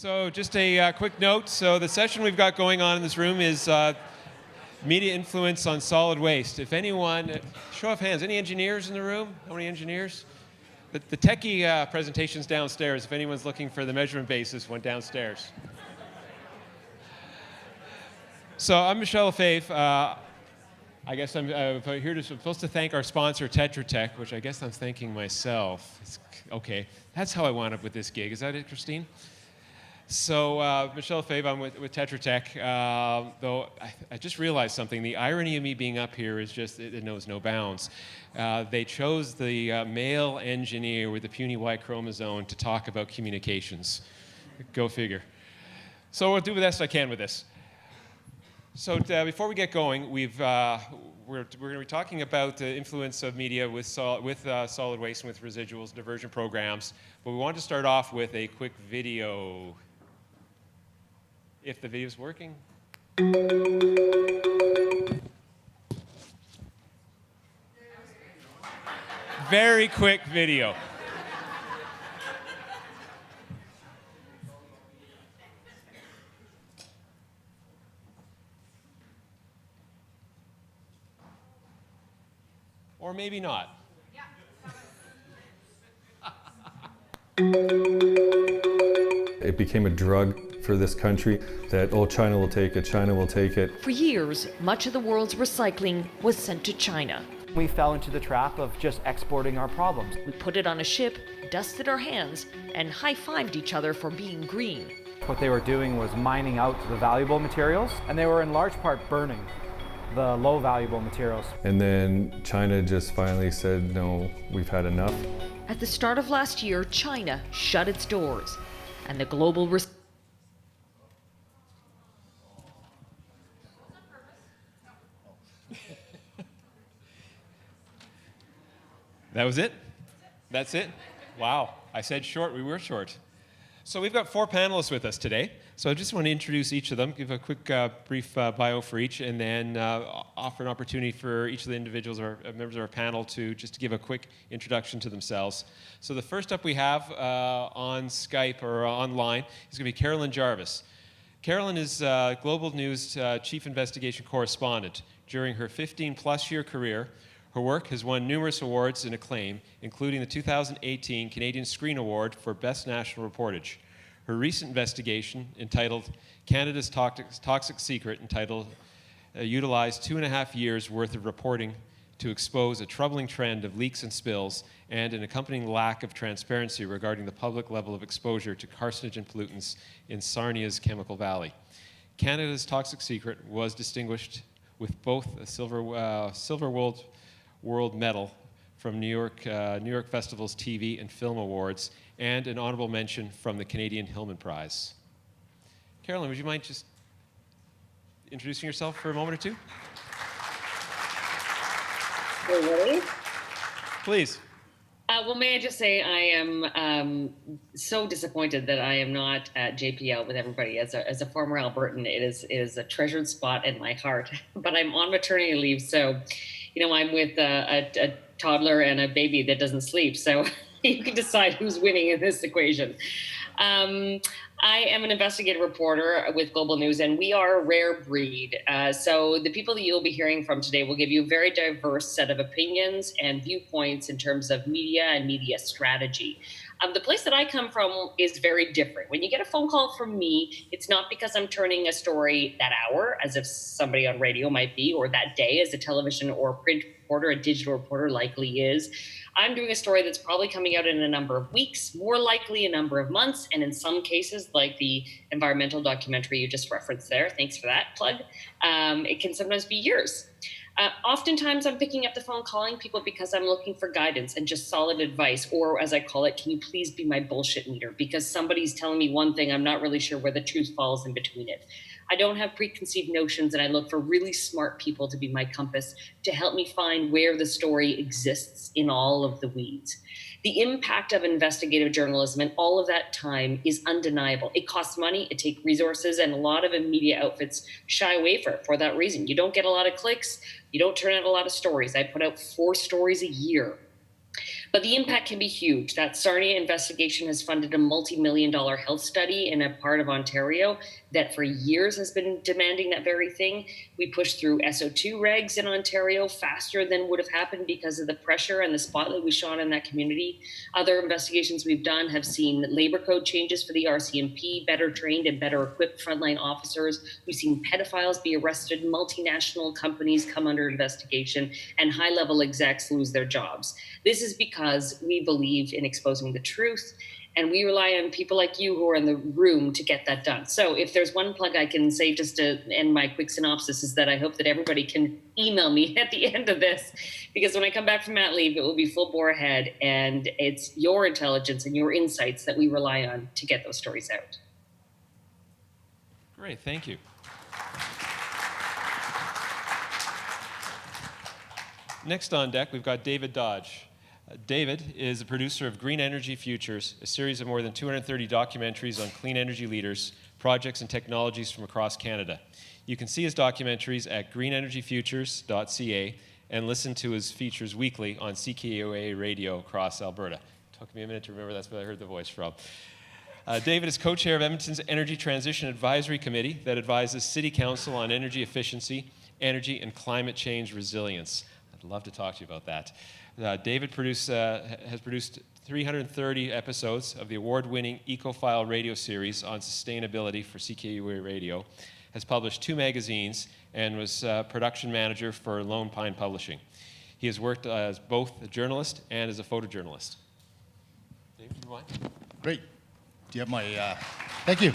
So just a quick note. So the session we've got going on in this room is media influence on solid waste. If anyone, show of hands, any engineers in the room? How many engineers? The techie presentation's downstairs. If anyone's looking for the measurement basis, went downstairs. So I'm Michel Lefebvre. I guess I'm supposed to thank our sponsor, Tetra Tech, which I guess I'm thanking myself. Okay, that's how I wound up with this gig. Is that it, Christine? So, Michel Lefebvre, I'm with Tetra Tech, though I just realized something. The irony of me being up here is just, it knows no bounds. They chose the male engineer with the puny Y chromosome to talk about communications. Go figure. So we'll do the best I can with this. So before we get going, we're going to be talking about the influence of media with solid waste and with residuals diversion programs. But we want to start off with a quick video. If the video's working. Very quick video. Or maybe not. It became a drug for this country that, oh, China will take it, China will take it. For years, much of the world's recycling was sent to China. We fell into the trap of just exporting our problems. We put it on a ship, dusted our hands, and high-fived each other for being green. What they were doing was mining out the valuable materials, and they were in large part burning the low valuable materials. And then China just finally said, no, we've had enough. At the start of last year, China shut its doors, and the global That was it? That's it? Wow. I said short, we were short. So we've got 4 panelists with us today. So I just want to introduce each of them, give a quick brief bio for each, and then offer an opportunity for each of the individuals or members of our panel to just give a quick introduction to themselves. So the first up we have on Skype or online is going to be Carolyn Jarvis. Carolyn is Global News Chief Investigation Correspondent. During her 15-plus year career, her work has won numerous awards and acclaim, including the 2018 Canadian Screen Award for Best National Reportage. Her recent investigation, entitled Canada's Toxic Secret, utilized 2.5 years' worth of reporting to expose a troubling trend of leaks and spills and an accompanying lack of transparency regarding the public level of exposure to carcinogen pollutants in Sarnia's Chemical Valley. Canada's Toxic Secret was distinguished with both a Silver World Medal from New York Festival's TV and Film Awards, and an honorable mention from the Canadian Hillman Prize. Carolyn, would you mind just introducing yourself for a moment or two? Really? Please. Well, may I just say I am so disappointed that I am not at JPL with everybody. As a former Albertan, it is a treasured spot in my heart. But I'm on maternity leave, so I'm with a toddler and a baby that doesn't sleep. So you can decide who's winning in this equation. I am an investigative reporter with Global News, and we are a rare breed. So the people that you'll be hearing from today will give you a very diverse set of opinions and viewpoints in terms of media and media strategy. The place that I come from is very different. When you get a phone call from me, it's not because I'm turning a story that hour, as if somebody on radio might be, or that day as a television or print reporter, a digital reporter likely is. I'm doing a story that's probably coming out in a number of weeks, more likely a number of months, and in some cases, like the environmental documentary you just referenced there, thanks for that plug, it can sometimes be years. Oftentimes I'm picking up the phone calling people because I'm looking for guidance and just solid advice, or as I call it, can you please be my bullshit meter? Because somebody's telling me one thing, I'm not really sure where the truth falls in between it. I don't have preconceived notions, and I look for really smart people to be my compass to help me find where the story exists in all of the weeds. The impact of investigative journalism and all of that time is undeniable. It costs money, it takes resources, and a lot of media outfits shy away for that reason. You don't get a lot of clicks, you don't turn out a lot of stories. I put out 4 stories a year. But the impact can be huge. That Sarnia investigation has funded a multi-million-dollar health study in a part of Ontario that for years has been demanding that very thing. We pushed through SO2 regs in Ontario faster than would have happened because of the pressure and the spotlight we shone on that community. Other investigations we've done have seen labor code changes for the RCMP, better trained and better equipped frontline officers. We've seen pedophiles be arrested, multinational companies come under investigation, and high-level execs lose their jobs. This is because we believe in exposing the truth, and we rely on people like you who are in the room to get that done. So if there's one plug I can say just to end my quick synopsis is that I hope that everybody can email me at the end of this, because when I come back from mat leave, it will be full bore ahead, and it's your intelligence and your insights that we rely on to get those stories out. Great, thank you. Next on deck, we've got David Dodge. David is a producer of Green Energy Futures, a series of more than 230 documentaries on clean energy leaders, projects, and technologies from across Canada. You can see his documentaries at greenenergyfutures.ca and listen to his features weekly on CKUA radio across Alberta. It took me a minute to remember that's where I heard the voice from. David is co-chair of Edmonton's Energy Transition Advisory Committee that advises City Council on energy efficiency, energy, and climate change resilience. I'd love to talk to you about that. David has produced 330 episodes of the award-winning EcoFile radio series on sustainability for CKUA Radio, has published 2 magazines, and was production manager for Lone Pine Publishing. He has worked as both a journalist and as a photojournalist. David, do you mind? Great. Do you have my, thank you.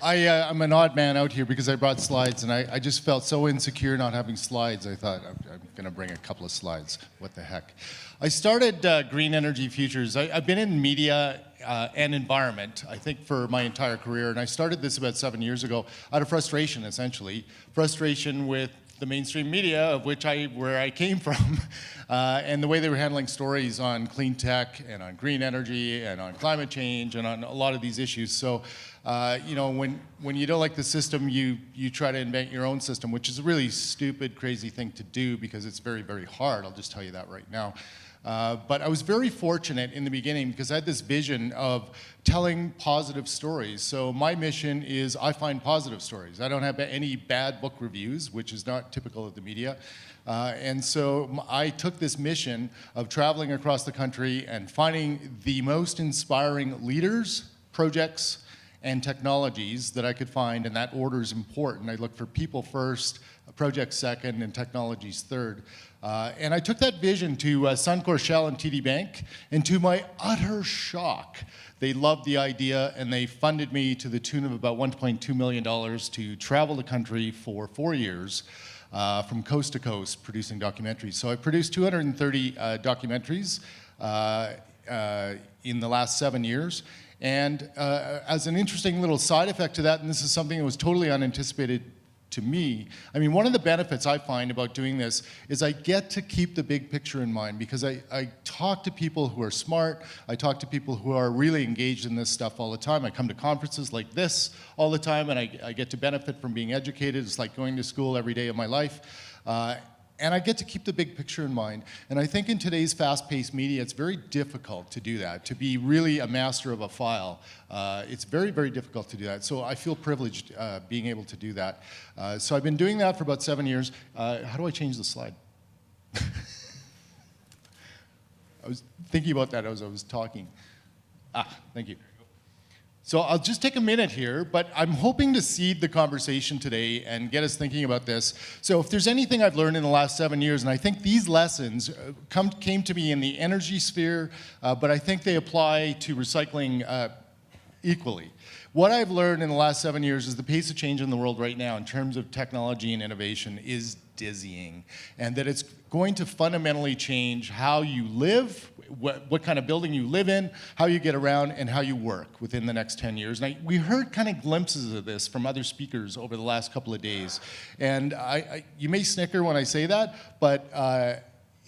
I'm an odd man out here because I brought slides, and I just felt so insecure not having slides. I thought, I'm going to bring a couple of slides. What the heck? I started Green Energy Futures. I've been in media and environment, I think, for my entire career, and I started this about 7 years ago out of frustration, essentially. Frustration with the mainstream media, of which where I came from, and the way they were handling stories on clean tech and on green energy and on climate change and on a lot of these issues. So, you know, when you don't like the system, you try to invent your own system, which is a really stupid, crazy thing to do because it's very, very hard. I'll just tell you that right now. But I was very fortunate in the beginning because I had this vision of telling positive stories. So my mission is I find positive stories. I don't have any bad book reviews, which is not typical of the media. And so I took this mission of traveling across the country and finding the most inspiring leaders, projects, and technologies that I could find, and that order is important. I look for people first, projects second, and technologies third. And I took that vision to Suncor, Shell, and TD Bank, and to my utter shock, they loved the idea, and they funded me to the tune of about $1.2 million to travel the country for 4 years, from coast to coast, producing documentaries. So I produced 230 documentaries in the last 7 years. And as an interesting little side effect to that, and this is something that was totally unanticipated to me, I mean, one of the benefits I find about doing this is I get to keep the big picture in mind because I talk to people who are smart, I talk to people who are really engaged in this stuff all the time. I come to conferences like this all the time, and I get to benefit from being educated. It's like going to school every day of my life. And I get to keep the big picture in mind. And I think in today's fast-paced media, it's very difficult to do that, to be really a master of a file. It's very, very difficult to do that. So I feel privileged being able to do that. So I've been doing that for about 7 years. How do I change the slide? I was thinking about that as I was talking. Thank you. So I'll just take a minute here, but I'm hoping to seed the conversation today and get us thinking about this. So if there's anything I've learned in the last 7 years, and I think these lessons came to me in the energy sphere, but I think they apply to recycling equally. What I've learned in the last 7 years is the pace of change in the world right now in terms of technology and innovation is dizzying, and that it's going to fundamentally change how you live, what kind of building you live in, how you get around, and how you work within the next 10 years. And we heard kind of glimpses of this from other speakers over the last couple of days. And you may snicker when I say that, but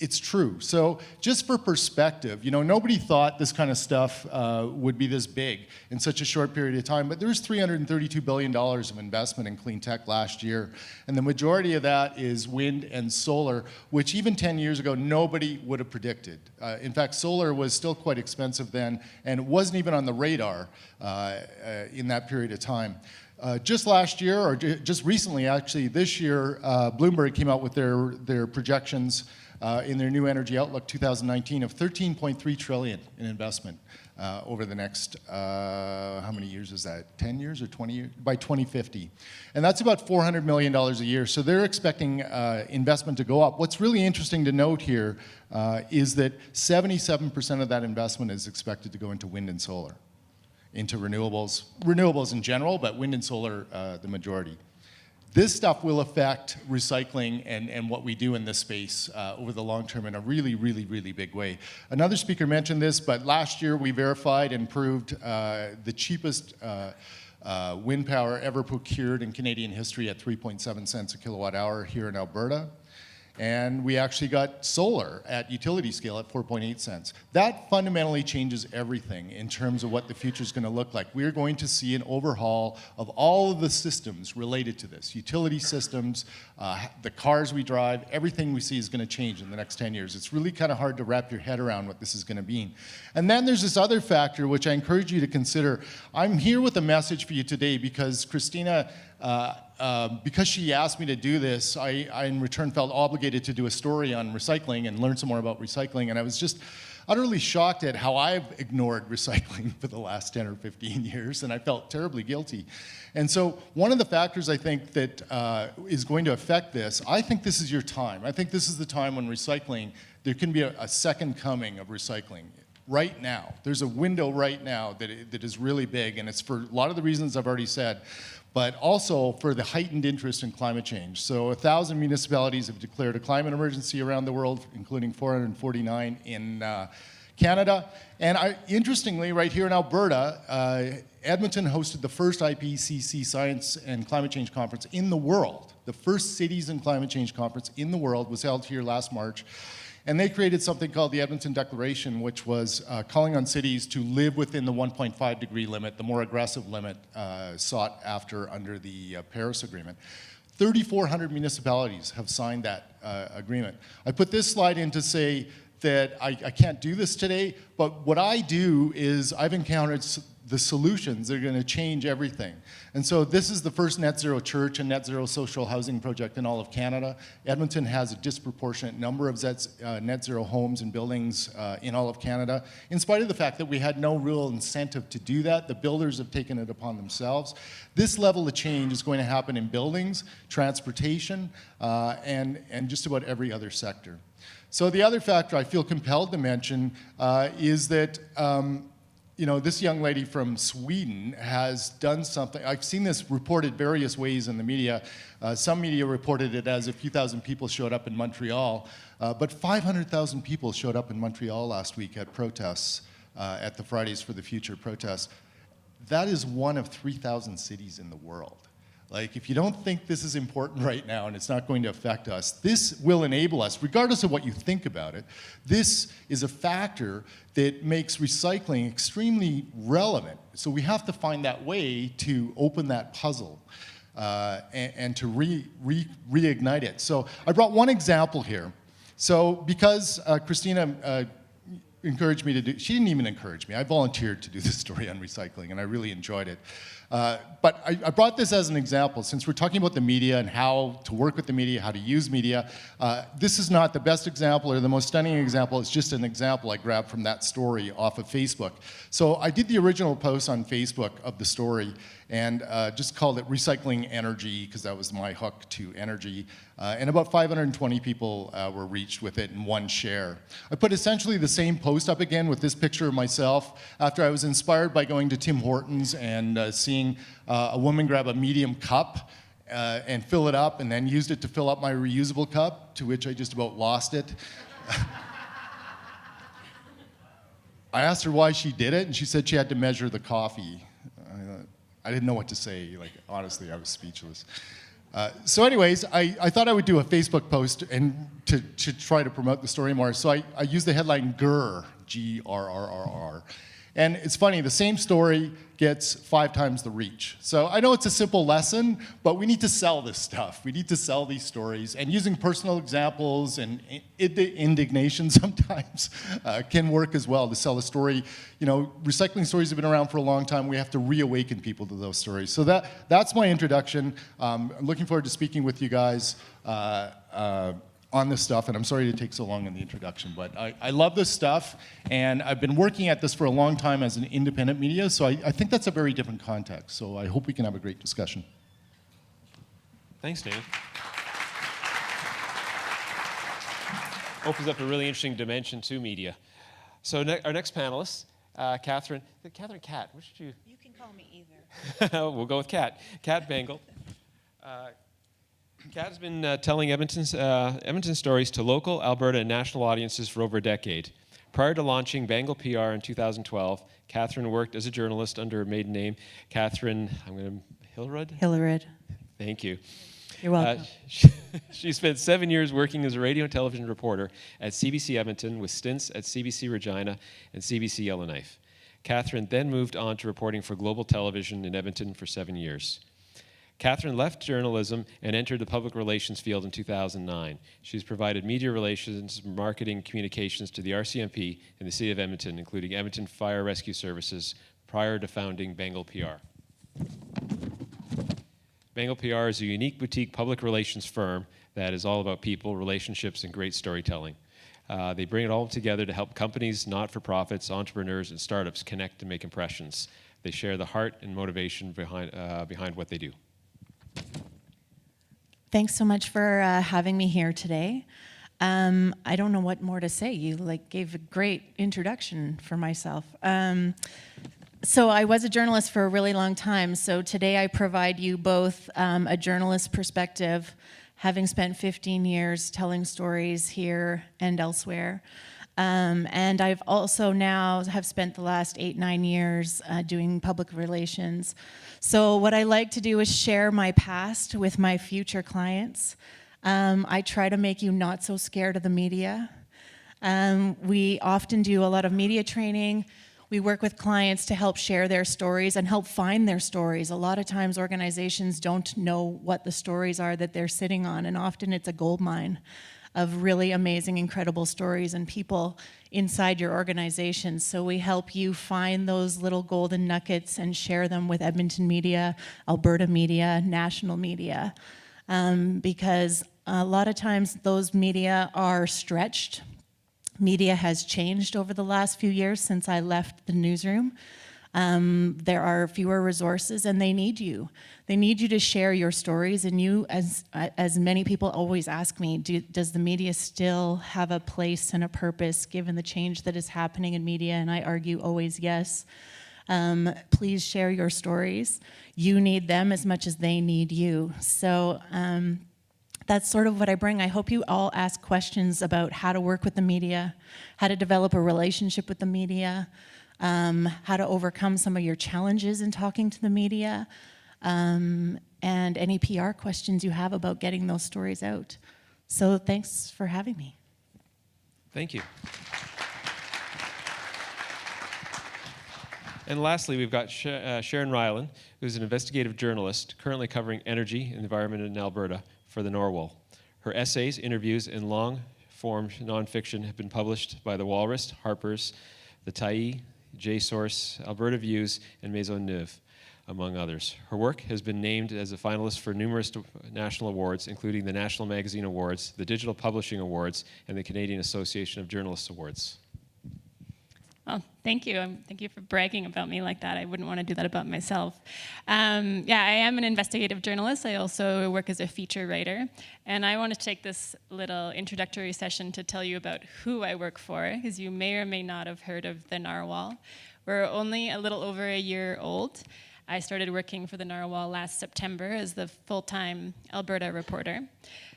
it's true. So just for perspective, nobody thought this kind of stuff would be this big in such a short period of time, but there's $332 billion of investment in clean tech last year. And the majority of that is wind and solar, which even 10 years ago, nobody would have predicted. In fact, solar was still quite expensive then, and it wasn't even on the radar in that period of time. Just last year, or just recently actually, this year, Bloomberg came out with their projections in their new energy outlook 2019 of 13.3 trillion in investment over the next, how many years is that? 10 years or 20 years? By 2050. And that's about $400 million a year. So they're expecting investment to go up. What's really interesting to note here is that 77% of that investment is expected to go into wind and solar, into renewables in general, but wind and solar the majority. This stuff will affect recycling and what we do in this space over the long term in a really, really, really big way. Another speaker mentioned this, but last year we verified and proved the cheapest wind power ever procured in Canadian history at 3.7 cents a kilowatt hour here in Alberta. And we actually got solar at utility scale at 4.8 cents. That fundamentally changes everything in terms of what the future is going to look like. We're going to see an overhaul of all of the systems related to this. Utility systems, the cars we drive, everything we see is going to change in the next 10 years. It's really kind of hard to wrap your head around what this is going to mean. And then there's this other factor which I encourage you to consider. I'm here with a message for you today because Christina, because she asked me to do this, I in return felt obligated to do a story on recycling and learn some more about recycling. And I was just utterly shocked at how I've ignored recycling for the last 10 or 15 years, and I felt terribly guilty. And so one of the factors I think that is going to affect this, I think this is your time. I think this is the time when recycling, there can be a second coming of recycling. Right now, there's a window right now that is really big, and it's for a lot of the reasons I've already said, but also for the heightened interest in climate change. So 1,000 municipalities have declared a climate emergency around the world, including 449 in Canada. And interestingly, right here in Alberta, Edmonton hosted the first IPCC Science and Climate Change Conference in the world. The first Cities and Climate Change Conference in the world was held here last March. And they created something called the Edmonton Declaration, which was calling on cities to live within the 1.5 degree limit, the more aggressive limit sought after under the Paris Agreement. 3,400 municipalities have signed that agreement. I put this slide in to say that I can't do this today, but what I do is I've encountered the solutions that are going to change everything. And so this is the first net zero church and net zero social housing project in all of Canada. Edmonton has a disproportionate number of net zero homes and buildings in all of Canada. In spite of the fact that we had no real incentive to do that, the builders have taken it upon themselves. This level of change is going to happen in buildings, transportation, and just about every other sector. So the other factor I feel compelled to mention is that this young lady from Sweden has done something. I've seen this reported various ways in the media. Some media reported it as a few thousand people showed up in Montreal, but 500,000 people showed up in Montreal last week at protests, at the Fridays for the Future protests. That is one of 3,000 cities in the world. Like, if you don't think this is important right now and it's not going to affect us, this will enable us, regardless of what you think about it, this is a factor that makes recycling extremely relevant. So we have to find that way to open that puzzle and to reignite it. So I brought one example here. So because Christina encouraged me to do, she didn't even encourage me. I volunteered to do this story on recycling, and I really enjoyed it. But I brought this as an example, since we're talking about the media and how to work with the media, how to use media. This is not the best example or the most stunning example. It's just an example I grabbed from that story off of Facebook. So I did the original post on Facebook of the story and just called it Recycling Energy, because that was my hook to energy. And about 520 people were reached with it in one share. I put essentially the same post up again with this picture of myself after I was inspired by going to Tim Hortons and seeing a woman grab a medium cup and fill it up and then used it to fill up my reusable cup, to which I just about lost it. I asked her why she did it, and she said she had to measure the coffee. I didn't know what to say. Like, honestly, I was speechless. So anyways, I thought I would do a Facebook post and to try to promote the story more. So I used the headline Gyre, G-R-R-R-R. And it's funny, the same story gets 5 times the reach. So I know it's a simple lesson, but we need to sell this stuff. We need to sell these stories. And using personal examples and indignation sometimes can work as well to sell a story. You know, recycling stories have been around for a long time. We have to reawaken people to those stories. So that's my introduction. I'm looking forward to speaking with you guys on this stuff, and I'm sorry to take so long in the introduction, but I love this stuff, and I've been working at this for a long time as an independent media, so I think that's a very different context, so I hope we can have a great discussion. Thanks, Dave. Opens up a really interesting dimension to media. So our next panelist, Catherine Kat, what should you? You can call me either. We'll go with Kat. Kat Bangel. Kat has been telling Edmonton stories to local, Alberta, and national audiences for over a decade. Prior to launching Bangel PR in 2012, Catherine worked as a journalist under her maiden name, Catherine, Hillerud. Thank you. You're welcome. She spent 7 years working as a radio and television reporter at CBC Edmonton with stints at CBC Regina and CBC Yellowknife. Catherine then moved on to reporting for Global Television in Edmonton for 7 years. Catherine left journalism and entered the public relations field in 2009. She's provided media relations, marketing, communications to the RCMP in the city of Edmonton, including Edmonton Fire Rescue Services, prior to founding Bangel PR. Bangel PR is a unique boutique public relations firm that is all about people, relationships, and great storytelling. They bring it all together to help companies, not-for-profits, entrepreneurs, and startups connect and make impressions. They share the heart and motivation behind what they do. Thanks so much for having me here today. I don't know what more to say. You gave a great introduction for myself. So I was a journalist for a really long time. So today I provide you both a journalist perspective, having spent 15 years telling stories here and elsewhere. And I've also now have spent the last 8-9 years doing public relations. So what I like to do is share my past with my future clients. I try to make you not so scared of the media. We often do a lot of media training. We work with clients to help share their stories and help find their stories. A lot of times organizations don't know what the stories are that they're sitting on, and often it's a gold mine of really amazing, incredible stories and people inside your organization. So we help you find those little golden nuggets and share them with Edmonton media, Alberta media, national media, because a lot of times those media are stretched. Media has changed over the last few years since I left the newsroom. There are fewer resources, and they need you. They need you to share your stories, and you, as many people always ask me, does the media still have a place and a purpose given the change that is happening in media? And I argue always yes. Please share your stories. You need them as much as they need you. So that's sort of what I bring. I hope you all ask questions about how to work with the media, how to develop a relationship with the media, how to overcome some of your challenges in talking to the media, and any PR questions you have about getting those stories out. So thanks for having me. Thank you. And lastly, we've got Sharon Ryland, who's an investigative journalist currently covering energy and environment in Alberta for the Narwhal. Her essays, interviews, and long-form nonfiction have been published by The Walrus, Harper's, The Tyee, JSource, Alberta Views, and Maisonneuve, among others. Her work has been named as a finalist for numerous national awards, including the National Magazine Awards, the Digital Publishing Awards, and the Canadian Association of Journalists Awards. Well, thank you. Thank you for bragging about me like that. I wouldn't want to do that about myself. Yeah, I am an investigative journalist. I also work as a feature writer. And I want to take this little introductory session to tell you about who I work for, because you may or may not have heard of the Narwhal. We're only a little over a year old. I started working for the Narwhal last September as the full-time Alberta reporter.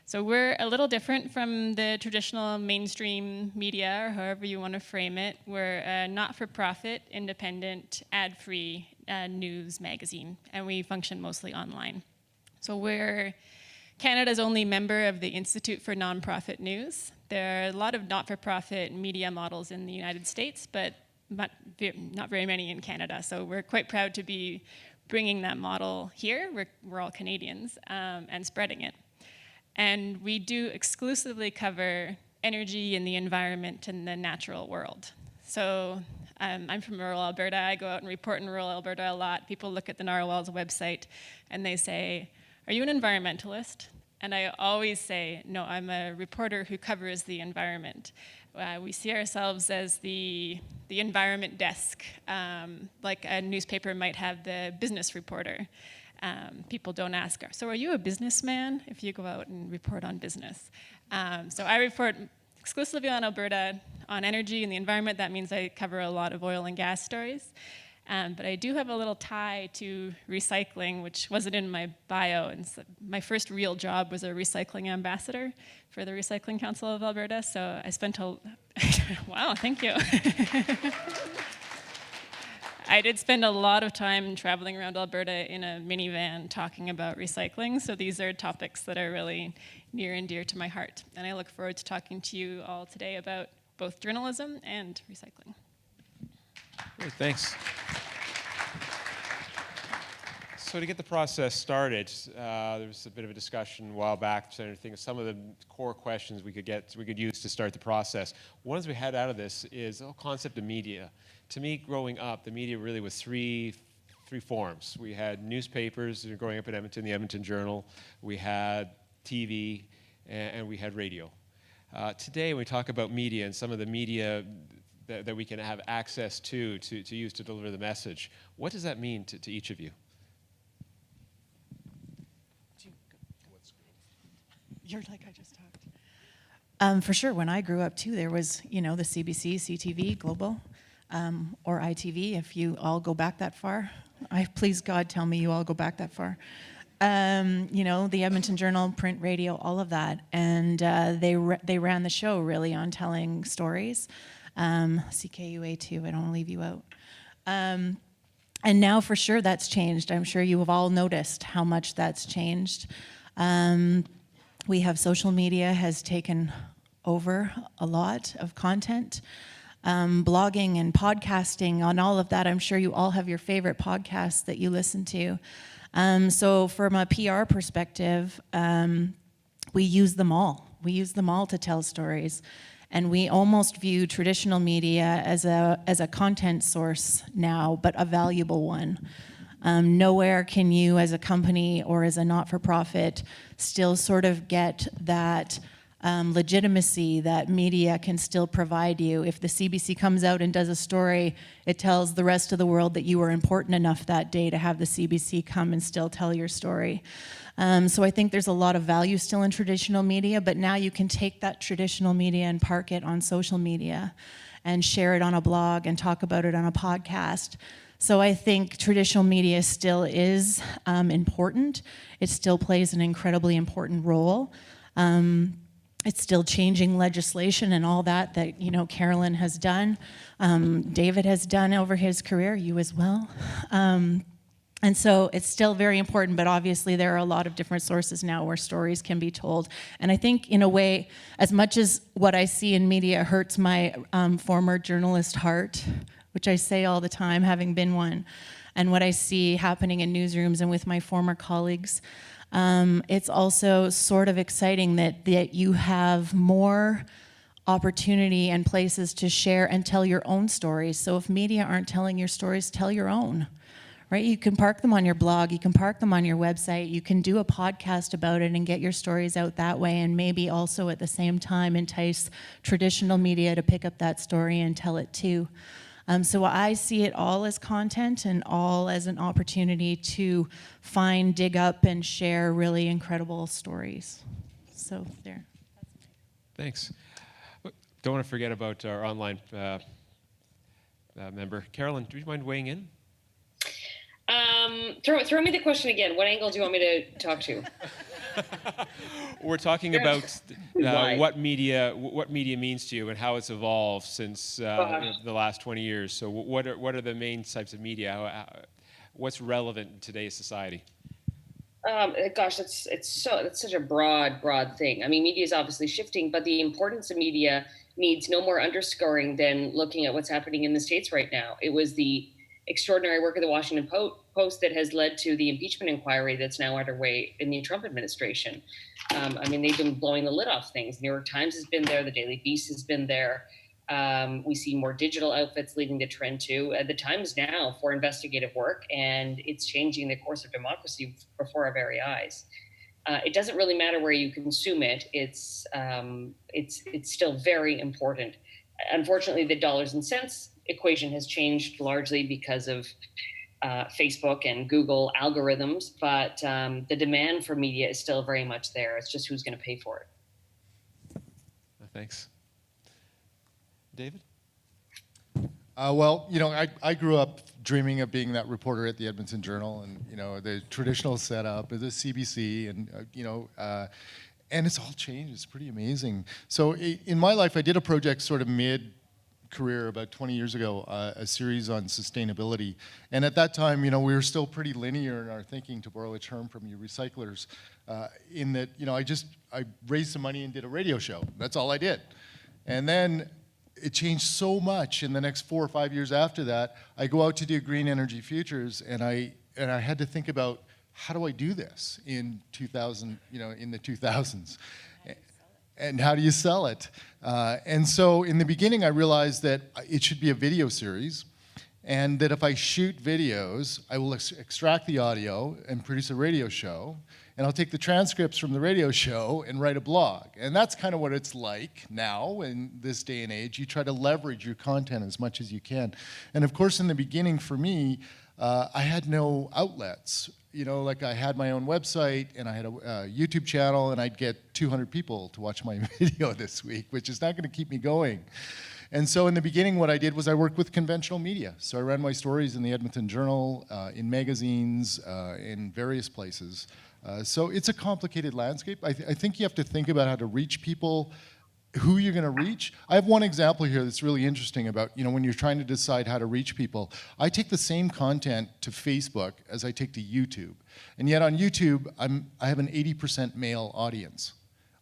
So we're a little different from the traditional mainstream media, or however you want to frame it. We're a not-for-profit, independent, ad-free news magazine, and we function mostly online. So we're Canada's only member of the Institute for Nonprofit News. There are a lot of not-for-profit media models in the United States, but not very many in Canada. So we're quite proud to be bringing that model here. We're all Canadians, and spreading it. And we do exclusively cover energy and the environment and the natural world. So I'm from rural Alberta. I go out and report in rural Alberta a lot. People look at the Narwhal's website and they say, "Are you an environmentalist?" And I always say, "No, I'm a reporter who covers the environment." We see ourselves as the environment desk, like a newspaper might have the business reporter. People don't ask, "So are you a businessman?" if you go out and report on business. So I report exclusively on Alberta, on energy and the environment. That means I cover a lot of oil and gas stories. But I do have a little tie to recycling, which wasn't in my bio. And so my first real job was a recycling ambassador for the Recycling Council of Alberta. So I spent wow, thank you. I did spend a lot of time traveling around Alberta in a minivan talking about recycling. So these are topics that are really near and dear to my heart. And I look forward to talking to you all today about both journalism and recycling. Great, thanks. So to get the process started, there was a bit of a discussion a while back, trying to think of some of the core questions we could use to start the process. One we had out of this is the whole concept of media. To me, growing up, the media really was three forms. We had newspapers, growing up in Edmonton, the Edmonton Journal. We had TV, and we had radio. Today, when we talk about media and some of the media that we can have access to use to deliver the message, what does that mean to each of you? You're like I just talked. For sure, when I grew up too, there was, the CBC, CTV, Global, or ITV, if you all go back that far. Please God, tell me you all go back that far. The Edmonton Journal, print, radio, all of that. And they ran the show really on telling stories. CKUA too, I don't want to leave you out. And now for sure that's changed. I'm sure you have all noticed how much that's changed. We have social media has taken over a lot of content. Blogging and podcasting, on all of that, I'm sure you all have your favorite podcasts that you listen to. So from a PR perspective, we use them all. We use them all to tell stories. And we almost view traditional media as a content source now, but a valuable one. Nowhere can you, as a company or as a not-for-profit, still sort of get that legitimacy that media can still provide you. If the CBC comes out and does a story, it tells the rest of the world that you were important enough that day to have the CBC come and still tell your story. So I think there's a lot of value still in traditional media, but now you can take that traditional media and park it on social media and share it on a blog and talk about it on a podcast. So I think traditional media still is important. It still plays an incredibly important role. It's still changing legislation and all that Carolyn has done. David has done over his career, you as well. And so it's still very important, but obviously there are a lot of different sources now where stories can be told. And I think in a way, as much as what I see in media hurts my former journalist heart, which I say all the time, having been one, and what I see happening in newsrooms and with my former colleagues, it's also sort of exciting that you have more opportunity and places to share and tell your own stories. So if media aren't telling your stories, tell your own, right? You can park them on your blog, you can park them on your website, you can do a podcast about it and get your stories out that way, and maybe also at the same time entice traditional media to pick up that story and tell it too. So I see it all as content and all as an opportunity to find, dig up, and share really incredible stories. So there. Thanks. Don't want to forget about our online member. Carolyn, do you mind weighing in? Throw me the question again. What angle do you want me to talk to? We're talking about what media means to you and how it's evolved since the last 20 years. So what are the main types of media? What's relevant in today's society? Gosh, it's such a broad thing. I mean, media is obviously shifting, but the importance of media needs no more underscoring than looking at what's happening in the States right now. It was the extraordinary work of the Washington Post that has led to the impeachment inquiry that's now underway in the Trump administration. I mean, they've been blowing the lid off things. New York Times has been there. The Daily Beast has been there. We see more digital outfits leading the trend too. The time is now for investigative work, and it's changing the course of democracy before our very eyes. It doesn't really matter where you consume it. It's still very important. Unfortunately, the dollars and cents equation has changed largely because of Facebook and Google algorithms, but the demand for media is still very much there. It's just who's going to pay for it. Thanks. David? Well, I grew up dreaming of being that reporter at the Edmonton Journal, and the traditional setup is the CBC, and and it's all changed. It's pretty amazing. So in my life, I did a project sort of mid-career about 20 years ago, a series on sustainability, and at that time, we were still pretty linear in our thinking, to borrow a term from you recyclers, in that I raised some money and did a radio show. That's all I did, and then it changed so much in the next 4 or 5 years after that. I go out to do green energy futures, and I had to think about, how do I do this in 2000, in the 2000s, and how do you sell it? And so in the beginning, I realized that it should be a video series, and that if I shoot videos, I will extract the audio and produce a radio show, and I'll take the transcripts from the radio show and write a blog. And that's kind of what it's like now in this day and age. You try to leverage your content as much as you can. And of course, in the beginning for me, I had no outlets. Like I had my own website, and I had a YouTube channel, and I'd get 200 people to watch my video this week, which is not going to keep me going. And so in the beginning, what I did was I worked with conventional media. So I ran my stories in the Edmonton Journal, in magazines, in various places. So it's a complicated landscape. I think you have to think about how to reach people, who you're going to reach. I have one example here that's really interesting about, when you're trying to decide how to reach people. I take the same content to Facebook as I take to YouTube. And yet on YouTube, I have an 80% male audience.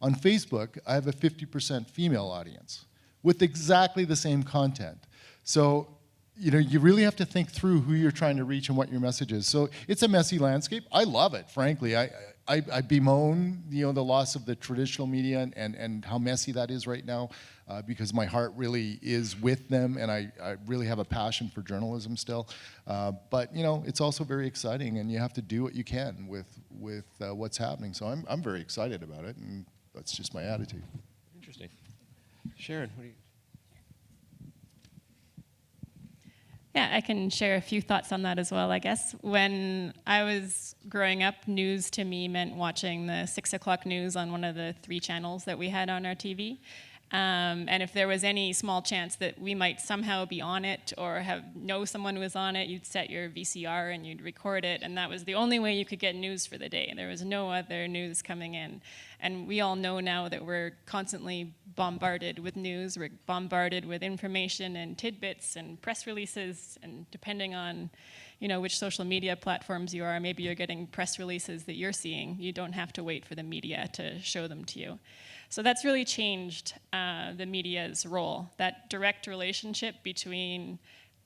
On Facebook, I have a 50% female audience with exactly the same content. So, you really have to think through who you're trying to reach and what your message is. So it's a messy landscape. I love it, frankly. I bemoan, the loss of the traditional media and how messy that is right now, because my heart really is with them, and I really have a passion for journalism still. But it's also very exciting, and you have to do what you can with what's happening. So I'm very excited about it, and that's just my attitude. Interesting. Sharon, what do you? Yeah, I can share a few thoughts on that as well, I guess. When I was growing up, news to me meant watching the 6 o'clock news on one of the 3 channels that we had on our TV. And if there was any small chance that we might somehow be on it or know someone who was on it, you'd set your VCR and you'd record it, and that was the only way you could get news for the day. There was no other news coming in. And we all know now that we're constantly bombarded with news, we're bombarded with information and tidbits and press releases, and depending on which social media platforms you are, maybe you're getting press releases that you're seeing. You don't have to wait for the media to show them to you. So that's really changed the media's role, that direct relationship between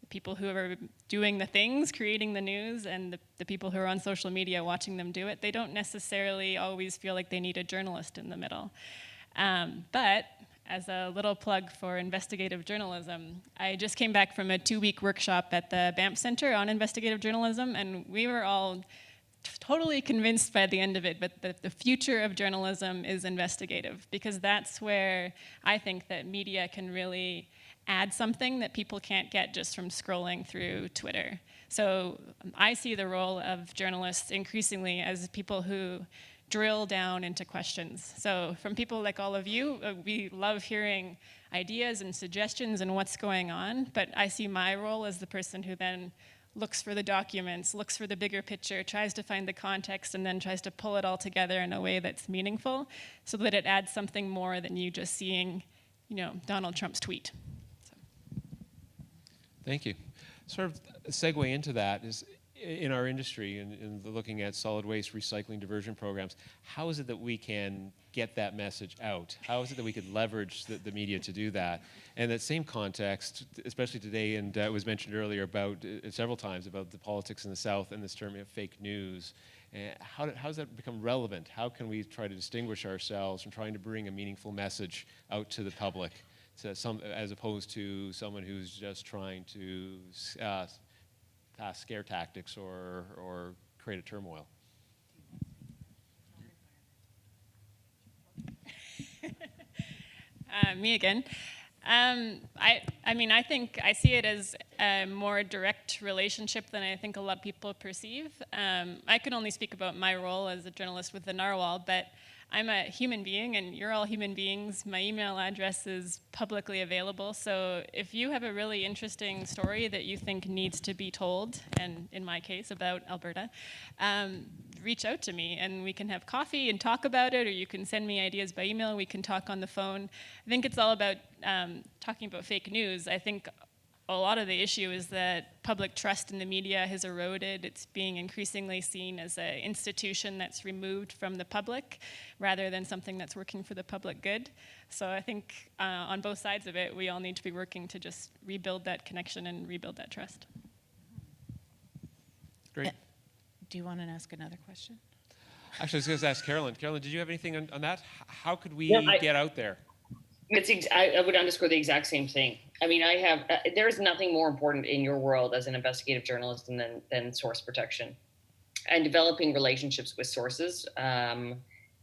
the people who are doing the things, creating the news, and the people who are on social media watching them do it. They don't necessarily always feel like they need a journalist in the middle. But as a little plug for investigative journalism, I just came back from a 2-week workshop at the Banff Center on investigative journalism, and we were all totally convinced by the end of it, but the future of journalism is investigative, because that's where I think that media can really add something that people can't get just from scrolling through Twitter. So I see the role of journalists increasingly as people who drill down into questions. So from people like all of you, we love hearing ideas and suggestions and what's going on, but I see my role as the person who then looks for the documents, looks for the bigger picture, tries to find the context, and then tries to pull it all together in a way that's meaningful so that it adds something more than you just seeing, Donald Trump's tweet. So. Thank you. Sort of a segue into that is, in our industry and in looking at solid waste recycling diversion programs, how is it that we can get that message out? How is it that we could leverage the media to do that? And that same context, especially today, and it was mentioned earlier about several times about the politics in the South and this term of fake news. How does that become relevant? How can we try to distinguish ourselves from trying to bring a meaningful message out to the public, as opposed to someone who's just trying to scare tactics or create a turmoil? Me again. I mean, I think I see it as a more direct relationship than I think a lot of people perceive. I can only speak about my role as a journalist with the Narwhal, but I'm a human being, and you're all human beings. My email address is publicly available, so if you have a really interesting story that you think needs to be told, and in my case, about Alberta, reach out to me, and we can have coffee and talk about it, or you can send me ideas by email, we can talk on the phone. I think it's all about talking about fake news. I think a lot of the issue is that public trust in the media has eroded. It's being increasingly seen as an institution that's removed from the public rather than something that's working for the public good. So I think on both sides of it, we all need to be working to just rebuild that connection and rebuild that trust. Great. Do you want to ask another question? Actually, I was going to ask Carolyn. Carolyn, did you have anything on that? How could we get out there? I would underscore the exact same thing. I mean, there is nothing more important in your world as an investigative journalist than source protection, and developing relationships with sources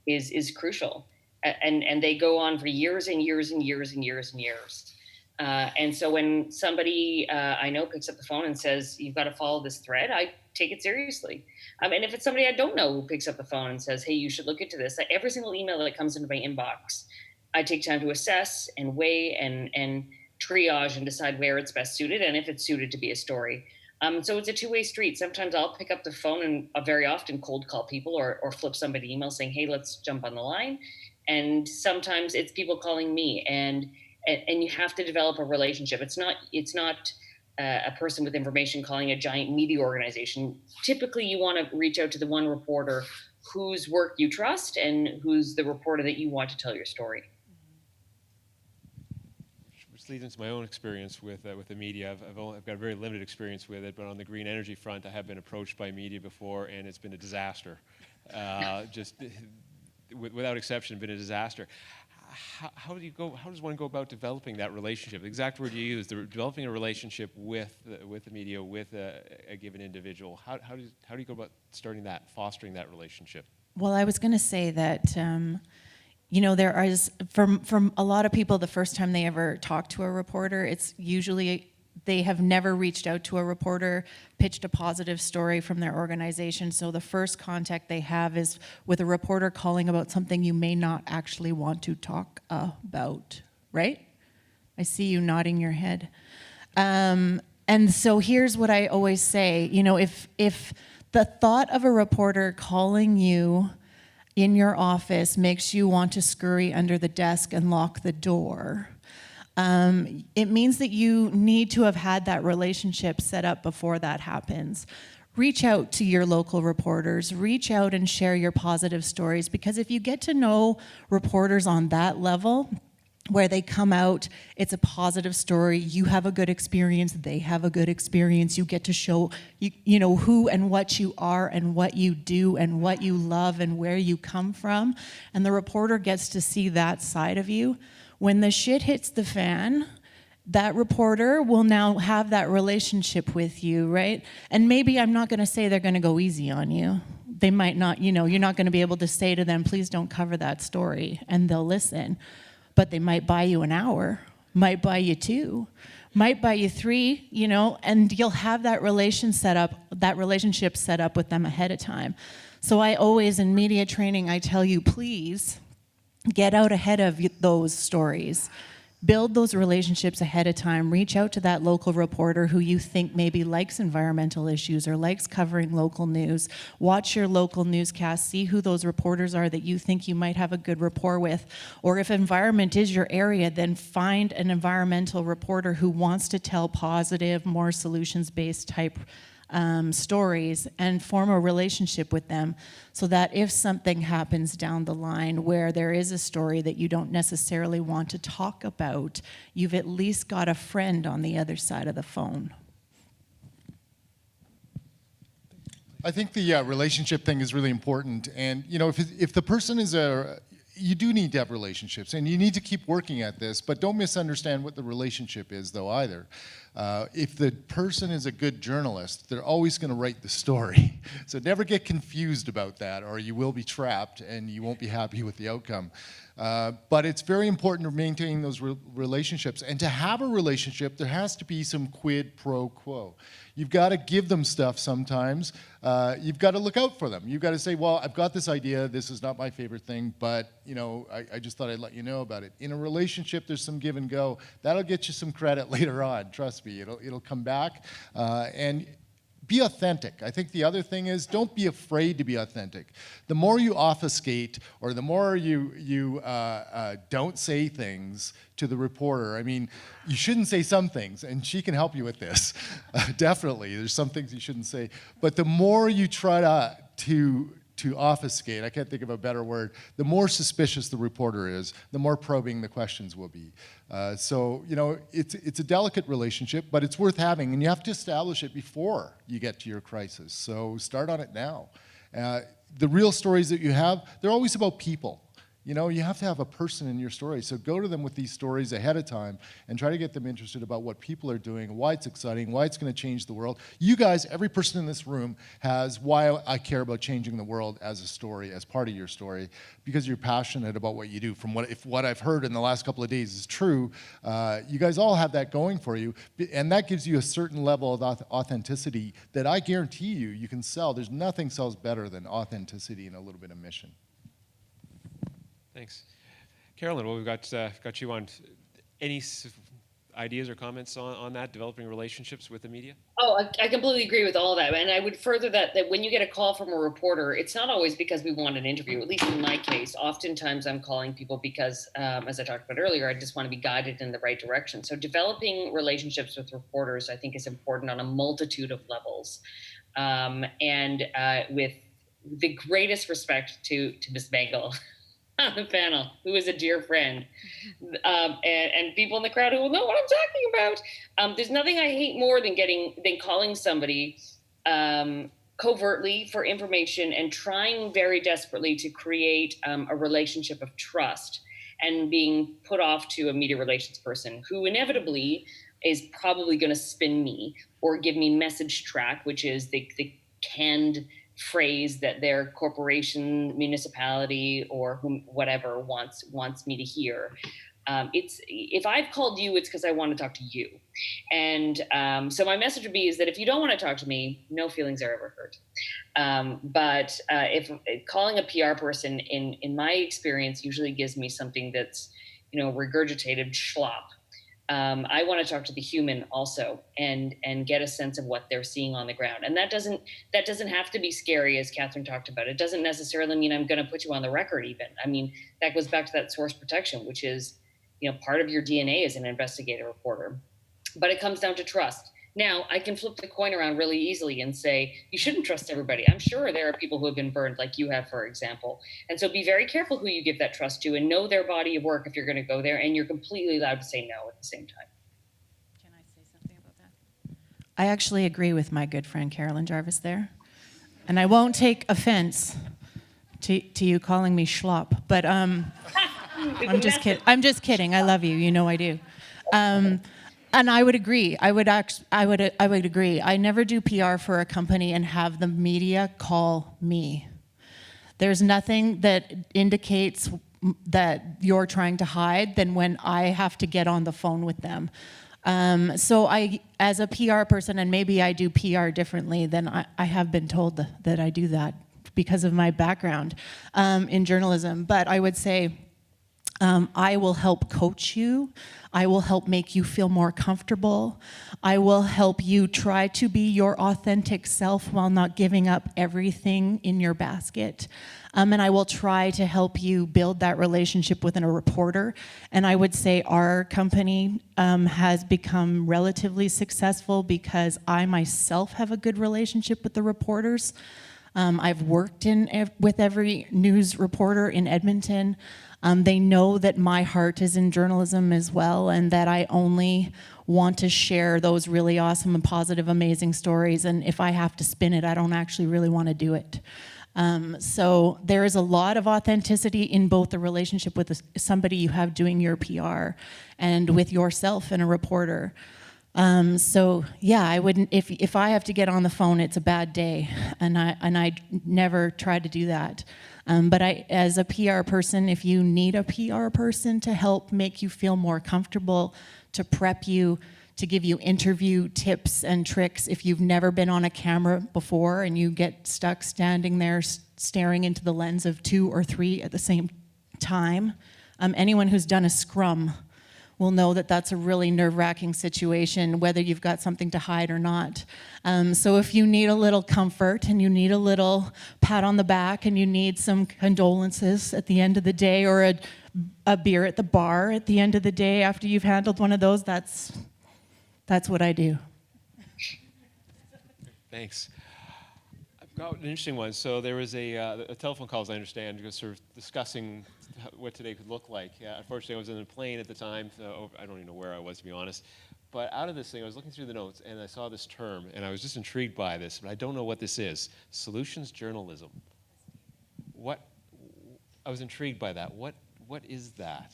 is crucial. And they go on for years and years and years and years and years. And so when somebody I know picks up the phone and says, "You've got to follow this thread," I take it seriously. And if it's somebody I don't know who picks up the phone and says, "Hey, you should look into this," every single email that comes into my inbox, I take time to assess and weigh and triage and decide where it's best suited and if it's suited to be a story. So it's a two-way street. Sometimes I'll pick up the phone and very often cold call people or flip somebody an email saying, "Hey, let's jump on the line." And sometimes it's people calling me, and you have to develop a relationship. It's not a person with information calling a giant media organization. Typically, you want to reach out to the one reporter whose work you trust and who's the reporter that you want to tell your story. Which leads into my own experience with the media. I've got a very limited experience with it, but on the green energy front, I have been approached by media before, and it's been a disaster. Just without exception, been a disaster. How does one go about developing that relationship? The exact word you used, developing a relationship with the media, with a given individual. How do you go about fostering that relationship? Well, I was going to say that, there is, from a lot of people, the first time they ever talk to a reporter, it's usually they have never reached out to a reporter, pitched a positive story from their organization. So the first contact they have is with a reporter calling about something you may not actually want to talk about, right? I see you nodding your head. And so here's what I always say, if the thought of a reporter calling you in your office makes you want to scurry under the desk and lock the door, it means that you need to have had that relationship set up before that happens. Reach out to your local reporters, reach out and share your positive stories, because if you get to know reporters on that level, where they come out, it's a positive story, you have a good experience, they have a good experience, you get to show who and what you are and what you do and what you love and where you come from, and the reporter gets to see that side of you. When the shit hits the fan, that reporter will now have that relationship with you, right? And maybe I'm not going to say they're going to go easy on you. They might not, you're not going to be able to say to them, "Please don't cover that story," and they'll listen. But they might buy you an hour, might buy you 2, might buy you 3, and you'll have that relationship set up with them ahead of time. So I always, in media training, I tell you, please get out ahead of those stories. Build those relationships ahead of time. Reach out to that local reporter who you think maybe likes environmental issues or likes covering local news. Watch your local newscasts. See who those reporters are that you think you might have a good rapport with. Or if environment is your area, then find an environmental reporter who wants to tell positive, more solutions-based type stories and form a relationship with them, so that if something happens down the line where there is a story that you don't necessarily want to talk about, you've at least got a friend on the other side of the phone. I think the relationship thing is really important, and if the person is you do need to have relationships, and you need to keep working at this, but don't misunderstand what the relationship is, though, either. If the person is a good journalist, they're always going to write the story. So never get confused about that, or you will be trapped, and you won't be happy with the outcome. But it's very important to maintain those relationships. And to have a relationship, there has to be some quid pro quo. You've got to give them stuff sometimes. You've got to look out for them. You've got to say, well, I've got this idea. This is not my favorite thing, but I just thought I'd let you know about it. In a relationship, there's some give and go. That'll get you some credit later on. Trust me, it'll come back. And be authentic. I think the other thing is, don't be afraid to be authentic. The more you obfuscate, or the more you don't say things to the reporter, I mean, you shouldn't say some things, and she can help you with this. Definitely, there's some things you shouldn't say. But the more you try to obfuscate, I can't think of a better word, the more suspicious the reporter is, the more probing the questions will be. So it's a delicate relationship, but it's worth having, and you have to establish it before you get to your crisis. So start on it now. The real stories that you have, they're always about people. You have to have a person in your story. So go to them with these stories ahead of time and try to get them interested about what people are doing, why it's exciting, why it's going to change the world. You guys, every person in this room has why I care about changing the world as a story, as part of your story, because you're passionate about what you do. If what I've heard in the last couple of days is true, you guys all have that going for you, and that gives you a certain level of authenticity that I guarantee you can sell. There's nothing sells better than authenticity and a little bit of mission. Thanks. Carolyn, well, we've got you on. Any ideas or comments on that, developing relationships with the media? Oh, I completely agree with all that. And I would further that when you get a call from a reporter, it's not always because we want an interview, at least in my case. Oftentimes I'm calling people because, as I talked about earlier, I just want to be guided in the right direction. So developing relationships with reporters, I think, is important on a multitude of levels. And with the greatest respect to Ms. Bangel on the panel, who is a dear friend, and people in the crowd who will know what I'm talking about. There's nothing I hate more than calling somebody covertly for information and trying very desperately to create a relationship of trust, and being put off to a media relations person who inevitably is probably going to spin me or give me message track, which is the canned phrase that their corporation, municipality, or whatever wants me to hear. If I've called you, it's because I want to talk to you. And so my message would be is that if you don't want to talk to me, no feelings are ever hurt. But if calling a PR person, in my experience, usually gives me something that's, regurgitated slop. I want to talk to the human also and get a sense of what they're seeing on the ground. And that doesn't have to be scary, as Catherine talked about. It doesn't necessarily mean I'm going to put you on the record even. I mean, that goes back to that source protection, which is, part of your DNA as an investigative reporter. But it comes down to trust. Now, I can flip the coin around really easily and say, you shouldn't trust everybody. I'm sure there are people who have been burned like you have, for example. And so be very careful who you give that trust to and know their body of work if you're going to go there. And you're completely allowed to say no at the same time. Can I say something about that? I actually agree with my good friend Carolyn Jarvis there. And I won't take offense to you calling me schlop, but I'm just kidding. I'm just kidding. I love you. You know I do. And I would agree. I would agree. I never do PR for a company and have the media call me. There's nothing that indicates that you're trying to hide than when I have to get on the phone with them. So I, as a PR person, and maybe I do PR differently than I have been told that I do that because of my background in journalism. But I would say, I will help coach you. I will help make you feel more comfortable. I will help you try to be your authentic self while not giving up everything in your basket. And I will try to help you build that relationship with a reporter. And I would say our company has become relatively successful because I myself have a good relationship with the reporters. I've worked with every news reporter in Edmonton. They know that my heart is in journalism as well, and that I only want to share those really awesome and positive, amazing stories. And if I have to spin it, I don't actually really want to do it. So there is a lot of authenticity in both the relationship with somebody you have doing your PR and with yourself and a reporter. So yeah, I wouldn't, if I have to get on the phone, it's a bad day, and I never try to do that. But as a PR person, if you need a PR person to help make you feel more comfortable, to prep you, to give you interview tips and tricks, if you've never been on a camera before and you get stuck standing there staring into the lens of 2 or 3 at the same time, anyone who's done a scrum will know that that's a really nerve-wracking situation, whether you've got something to hide or not. So if you need a little comfort and you need a little pat on the back and you need some condolences at the end of the day, or a beer at the bar at the end of the day after you've handled one of those, that's what I do. Thanks. I've got an interesting one. So there was a telephone call, as I understand, sort of discussing what today could look like. Unfortunately, I was in a plane at the time, so I don't even know where I was, to be honest. But out of this thing, I was looking through the notes, and I saw this term, and I was just intrigued by this, but I don't know what this is. Solutions journalism. I was intrigued by that. What is that?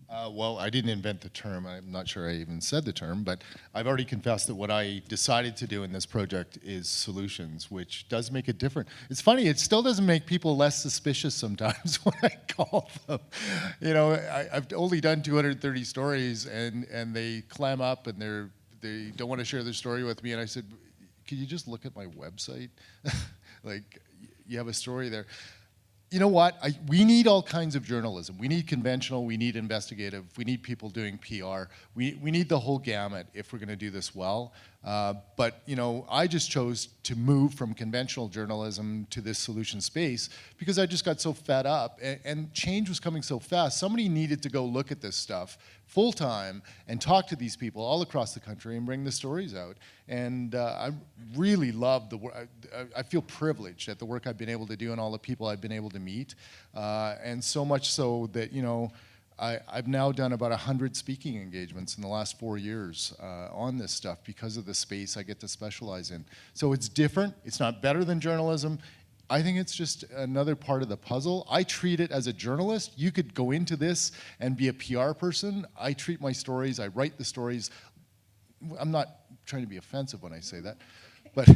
Well, I didn't invent the term. I'm not sure I even said the term, but I've already confessed that what I decided to do in this project is solutions, which does make it different. It's funny, it still doesn't make people less suspicious sometimes when I call them. You know, I've only done 230 stories, and they clam up and they don't want to share their story with me. And I said, could you just look at my website? Like, you have a story there. You know what? We need all kinds of journalism. We need conventional, we need investigative, we need people doing PR. We need the whole gamut if we're going to do this well. But you know, I just chose to move from conventional journalism to this solution space because I just got so fed up, and change was coming so fast. Somebody needed to go look at this stuff full time and talk to these people all across the country and bring the stories out. And I really love the work. I feel privileged at the work I've been able to do and all the people I've been able to meet. And so much so that, you know, I've now done about 100 speaking engagements in the last 4 years on this stuff because of the space I get to specialize in. So it's different. It's not better than journalism. I think it's just another part of the puzzle. I treat it as a journalist. You could go into this and be a PR person. I treat my stories, I write the stories. I'm not trying to be offensive when I say that, but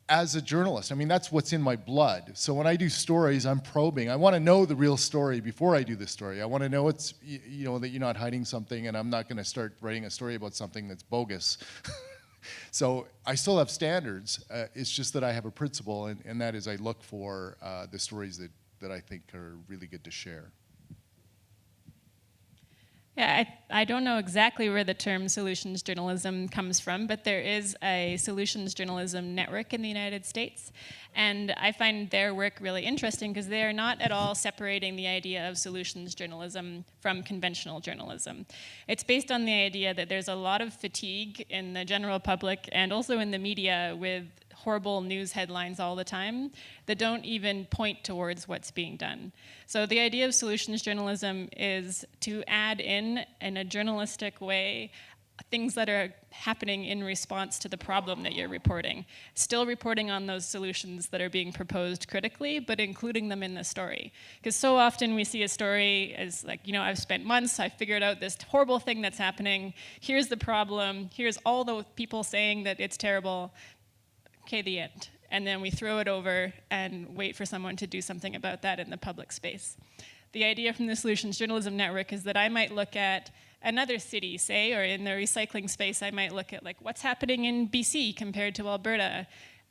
as a journalist, I mean, that's what's in my blood. So when I do stories, I'm probing. I want to know the real story before I do the story. I want to know it's, you know, that you're not hiding something, and I'm not going to start writing a story about something that's bogus. So I still have standards. It's just that I have a principle, and that is I look for the stories that I think are really good to share. Yeah, I don't know exactly where the term solutions journalism comes from, but there is a solutions journalism network in the United States. And I find their work really interesting because they are not at all separating the idea of solutions journalism from conventional journalism. It's based on the idea that there's a lot of fatigue in the general public and also in the media with horrible news headlines all the time that don't even point towards what's being done. So the idea of solutions journalism is to add in a journalistic way things that are happening in response to the problem that you're reporting. Still reporting on those solutions that are being proposed critically, but including them in the story. Because so often we see a story as like, you know, I've spent months, I figured out this horrible thing that's happening, here's the problem, here's all the people saying that it's terrible, okay, the end. And then we throw it over and wait for someone to do something about that in the public space. The idea from the Solutions Journalism Network is that I might look at another city, say, or in the recycling space, I might look at like what's happening in BC compared to Alberta.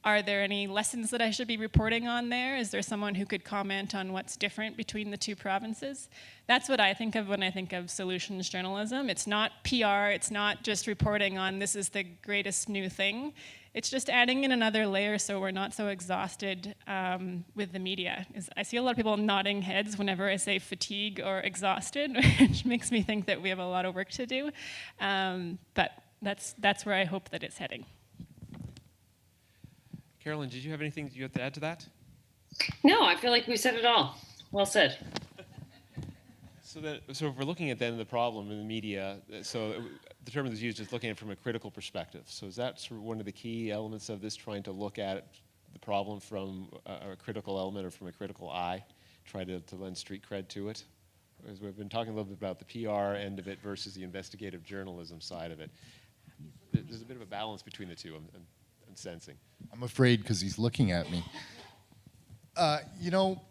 Are there any lessons that I should be reporting on there? Is there someone who could comment on what's different between the two provinces? That's what I think of when I think of solutions journalism. It's not PR, it's not just reporting on this is the greatest new thing. It's just adding in another layer so we're not so exhausted with the media. I see a lot of people nodding heads whenever I say fatigue or exhausted, which makes me think that we have a lot of work to do. But that's where I hope that it's heading. Carolyn, did you have anything you have to add to that? No, I feel like we said it all. Well said. So if we're looking at then the problem in the media, so the term that's used is looking at it from a critical perspective. So is that sort of one of the key elements of this, trying to look at the problem from a critical element or from a critical eye, try to lend street cred to it? As we've been talking a little bit about the PR end of it versus the investigative journalism side of it. There's a bit of a balance between the two, I'm sensing. I'm afraid because he's looking at me. You know,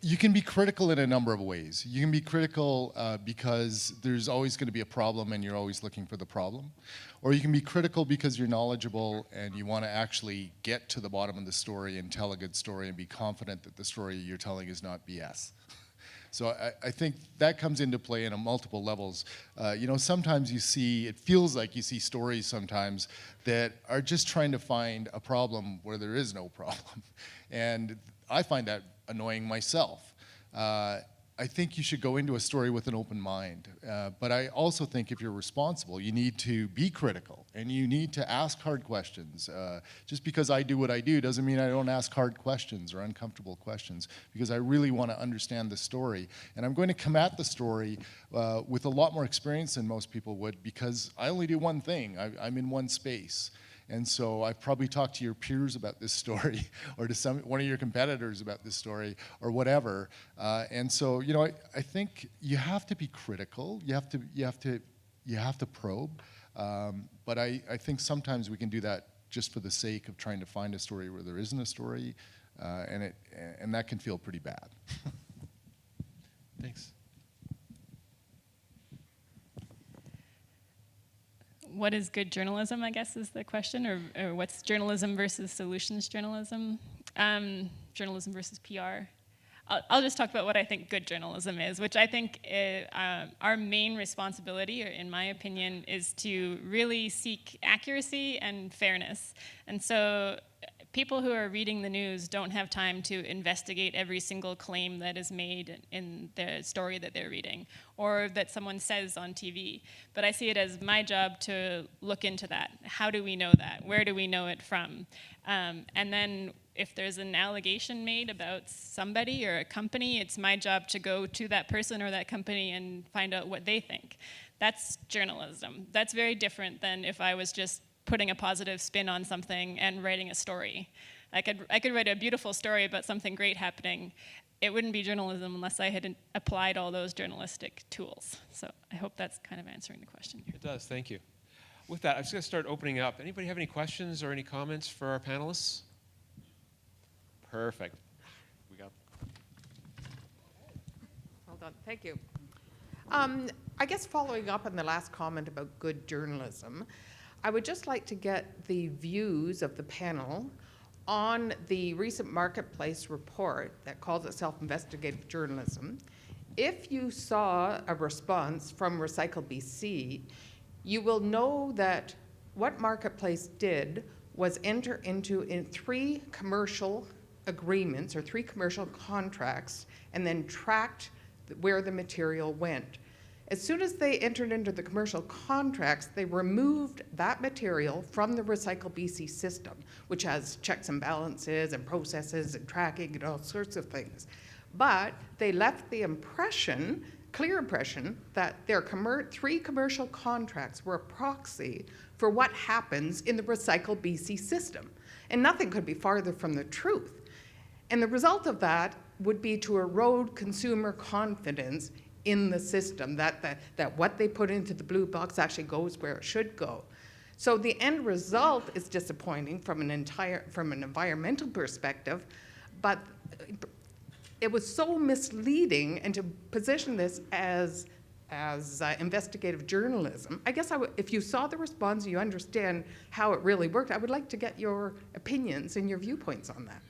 you can be critical in a number of ways. You can be critical because there's always going to be a problem and you're always looking for the problem. Or you can be critical because you're knowledgeable and you want to actually get to the bottom of the story and tell a good story and be confident that the story you're telling is not BS. So I think that comes into play on multiple levels. You know, sometimes you see, it feels like you see stories sometimes that are just trying to find a problem where there is no problem. And I find that annoying myself. I think you should go into a story with an open mind. But I also think if you're responsible, you need to be critical and you need to ask hard questions. Just because I do what I do doesn't mean I don't ask hard questions or uncomfortable questions, because I really want to understand the story. And I'm going to come at the story with a lot more experience than most people would, because I only do one thing. I'm in one space. And so I've probably talked to your peers about this story, or to one of your competitors about this story, or whatever. And so, you know, I think you have to be critical. You have to probe. But I think sometimes we can do that just for the sake of trying to find a story where there isn't a story, and that can feel pretty bad. Thanks. What is good journalism, I guess, is the question, or what's journalism versus solutions journalism? Journalism versus PR. I'll just talk about what I think good journalism is, which I think our main responsibility, or in my opinion, is to really seek accuracy and fairness. And so people who are reading the news don't have time to investigate every single claim that is made in the story that they're reading, or that someone says on TV. But I see it as my job to look into that. How do we know that? Where do we know it from? And then if there's an allegation made about somebody or a company, it's my job to go to that person or that company and find out what they think. That's journalism. That's very different than if I was just putting a positive spin on something and writing a story. I could write a beautiful story about something great happening. It wouldn't be journalism unless I had applied all those journalistic tools. So I hope that's kind of answering the question here. It does, thank you. With that, I'm just going to start opening up. Anybody have any questions or any comments for our panelists? Perfect. We got. Hold on, thank you. I guess following up on the last comment about good journalism, I would just like to get the views of the panel on the recent Marketplace report that calls itself investigative journalism. If you saw a response from Recycle BC, you will know that what Marketplace did was enter into three commercial agreements or three commercial contracts and then tracked where the material went. As soon as they entered into the commercial contracts, they removed that material from the Recycle BC system, which has checks and balances and processes and tracking and all sorts of things. But they left the impression, clear impression, that their three commercial contracts were a proxy for what happens in the Recycle BC system. And nothing could be farther from the truth. And the result of that would be to erode consumer confidence in the system, that what they put into the blue box actually goes where it should go. So the end result is disappointing from an environmental perspective, but it was so misleading, and to position this as as investigative journalism. I guess if you saw the response, you understand how it really worked. I would like to get your opinions and your viewpoints on that.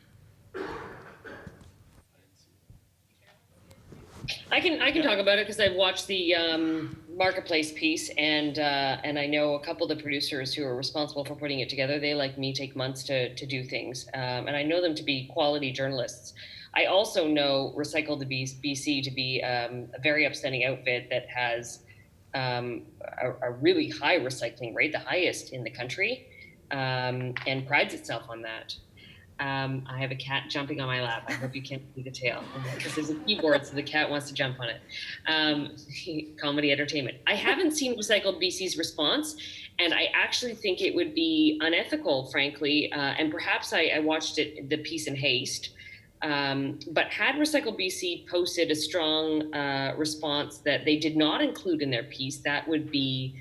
I can talk about it because I've watched the marketplace piece, and I know a couple of the producers who are responsible for putting it together. They, like me, take months to do things, and I know them to be quality journalists. I also know Recycle the BC to be a very upstanding outfit that has a really high recycling rate, the highest in the country, and prides itself on that. I have a cat jumping on my lap. I hope you can't see the tail because there's a keyboard, so the cat wants to jump on it. Comedy entertainment. I haven't seen Recycled BC's response, and I actually think it would be unethical, frankly. And perhaps I watched the piece in haste. But had Recycle BC posted a strong response that they did not include in their piece, that would be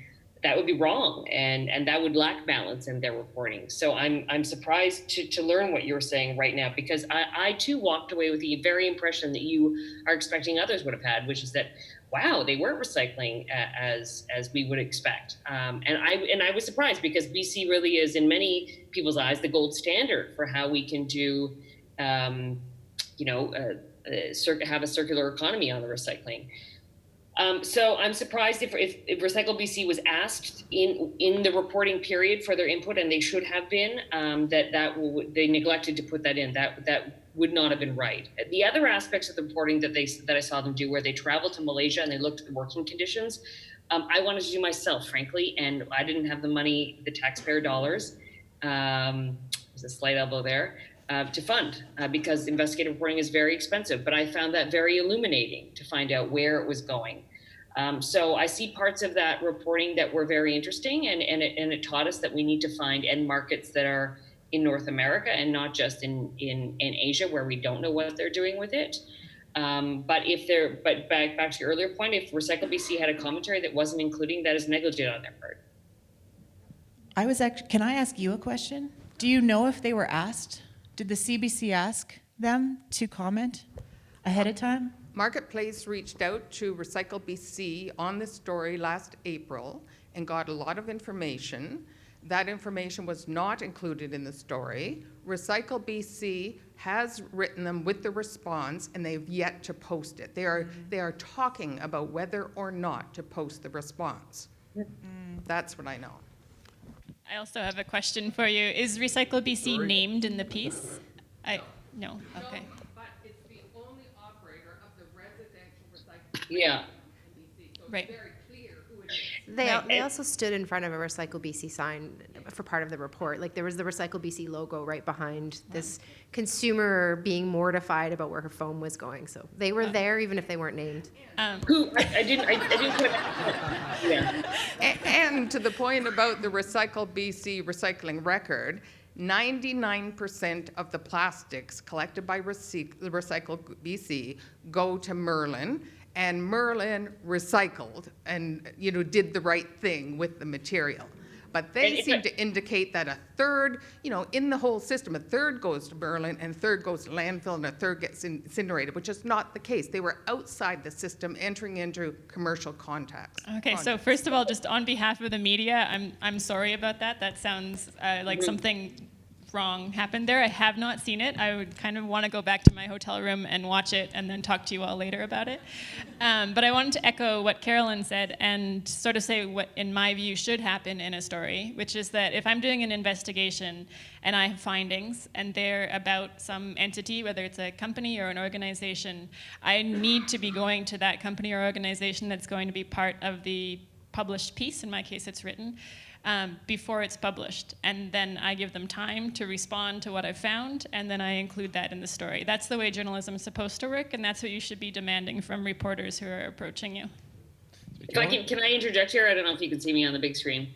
wrong, and that would lack balance in their reporting. So I'm surprised to learn what you're saying right now, because I too walked away with the very impression that you are expecting others would have had, which is that, wow, they weren't recycling as we would expect. And I was surprised, because BC really is, in many people's eyes, the gold standard for how we can do have a circular economy on the recycling. So I'm surprised if Recycle BC was asked in the reporting period for their input, and they should have been, they neglected to put that in. That would not have been right. The other aspects of the reporting that I saw them do, where they traveled to Malaysia and they looked at the working conditions, I wanted to do myself, frankly, and I didn't have the money, the taxpayer dollars. There's a slight elbow there. To fund, because investigative reporting is very expensive, but I found that very illuminating to find out where it was going. So I see parts of that reporting that were very interesting, and it taught us that we need to find end markets that are in North America and not just in Asia, where we don't know what they're doing with it. But back to your earlier point, if Recycle BC had a commentary that wasn't including, that is negligent on their part. Can I ask you a question? Do you know if they were asked? Did the CBC ask them to comment ahead of time? Marketplace reached out to Recycle BC on this story last April and got a lot of information. That information was not included in the story. Recycle BC has written them with the response, and they've yet to post it. They are talking about whether or not to post the response. That's what I know. I also have a question for you. Is Recycle BC named in the piece? No. Okay. But it's the only operator of the residential recycling in BC. So Right. It's very clear who it is. They also stood in front of a Recycle BC sign for part of the report. Like, there was the Recycle BC logo right behind this consumer being mortified about where her foam was going. So they were there even if they weren't named. Who I didn't put. Yeah. And to the point about the Recycle BC recycling record, 99% of the plastics collected by Recycle BC go to Merlin, and Merlin recycled and did the right thing with the material. But they seem to indicate that a third, in the whole system, a third goes to Merlin and a third goes to landfill and a third gets incinerated, which is not the case. They were outside the system, entering into commercial contacts. Okay, so first of all, just on behalf of the media, I'm sorry about that. That sounds like something wrong happened there. I have not seen it. I would kind of want to go back to my hotel room and watch it and then talk to you all later about it. But I wanted to echo what Carolyn said and sort of say what, in my view, should happen in a story, which is that if I'm doing an investigation and I have findings and they're about some entity, whether it's a company or an organization, I need to be going to that company or organization that's going to be part of the published piece. In my case, it's written. Before it's published, and then I give them time to respond to what I've found, and then I include that in the story. That's the way journalism is supposed to work, and that's what you should be demanding from reporters who are approaching you. Can I interject here? I don't know if you can see me on the big screen.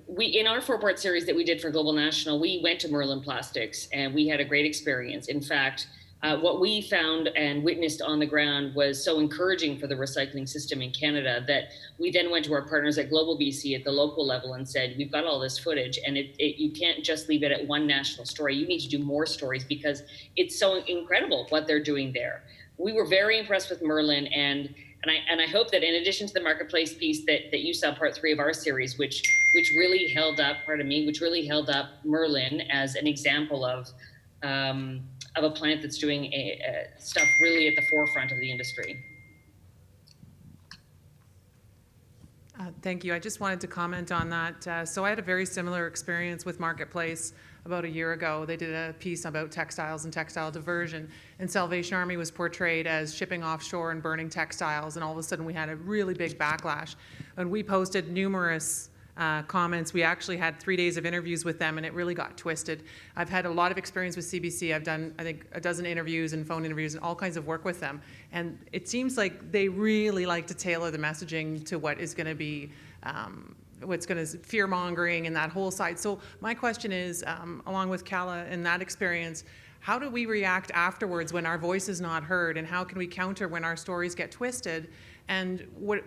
We, in our 4-part series that we did for Global National, we went to Merlin Plastics, and we had a great experience. In fact, what we found and witnessed on the ground was so encouraging for the recycling system in Canada that we then went to our partners at Global BC at the local level and said, we've got all this footage, and you can't just leave it at one national story. You need to do more stories because it's so incredible what they're doing there. We were very impressed with Merlin, and And I hope that in addition to the marketplace piece that you saw part 3 of our series, which really held up, which really held up Merlin as an example of a plant that's doing stuff really at the forefront of the industry. Thank you. I just wanted to comment on that. So I had a very similar experience with Marketplace about a year ago. They did a piece about textiles and textile diversion, and Salvation Army was portrayed as shipping offshore and burning textiles, and all of a sudden we had a really big backlash. And we posted numerous comments. We actually had 3 days of interviews with them, and it really got twisted. I've had a lot of experience with CBC. I've done, I think, a dozen interviews and phone interviews and all kinds of work with them. And it seems like they really like to tailor the messaging to what is going to be, what's going to fear-mongering and that whole side. So my question is, along with Calla and that experience, how do we react afterwards when our voice is not heard, and how can we counter when our stories get twisted? And what,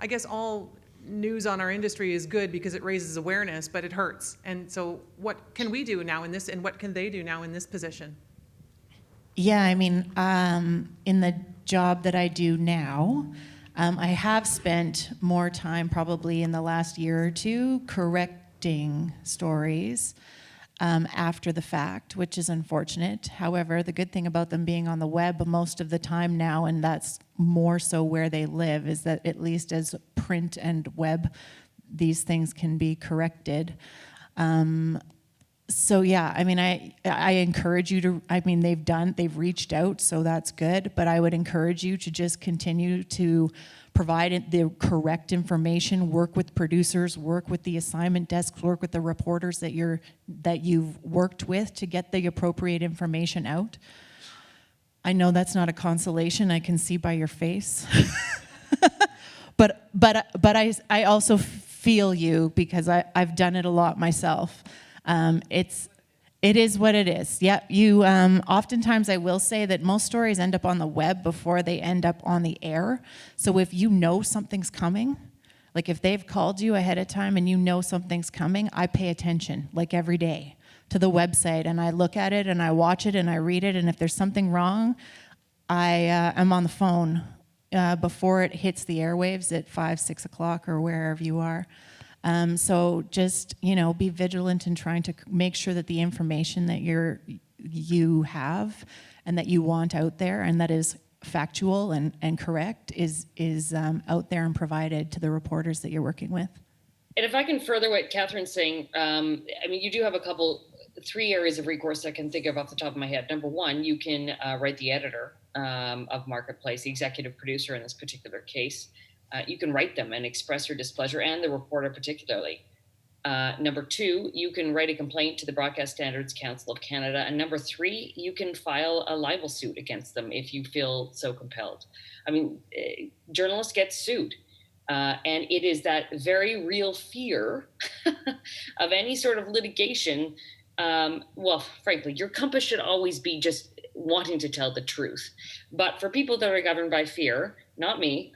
I guess all news on our industry is good because it raises awareness, but it hurts. And so what can we do now in this, and what can they do now in this position? Yeah, I mean, in the job that I do now, I have spent more time probably in the last year or two correcting stories after the fact, which is unfortunate. However, the good thing about them being on the web most of the time now, and that's more so where they live, is that at least as print and web, these things can be corrected. So yeah, I mean, I encourage you to, I mean, they've reached out, so that's good, but I would encourage you to just continue to provide the correct information, work with producers, work with the assignment desks, work with the reporters that you've worked with to get the appropriate information out. I know that's not a consolation, I can see by your face. but I also feel you because I've done it a lot myself. It is what it is. Yeah, you. Oftentimes, I will say that most stories end up on the web before they end up on the air. So if you know something's coming, like if they've called you ahead of time and you know something's coming, I pay attention, like every day, to the website, and I look at it and I watch it and I read it, and if there's something wrong, I'm on the phone before it hits the airwaves at 5, 6 o'clock or wherever you are. So just, be vigilant in trying to make sure that the information that you have and that you want out there and that is factual and correct is out there and provided to the reporters that you're working with. And if I can further what Catherine's saying, you do have 3 areas of recourse I can think of off the top of my head. Number one, you can write the editor of Marketplace, the executive producer in this particular case. You can write them and express your displeasure, and the reporter particularly. Number 2, you can write a complaint to the Broadcast Standards Council of Canada. And number 3, you can file a libel suit against them if you feel so compelled. Journalists get sued. And it is that very real fear of any sort of litigation. Frankly, your compass should always be just wanting to tell the truth. But for people that are governed by fear, not me,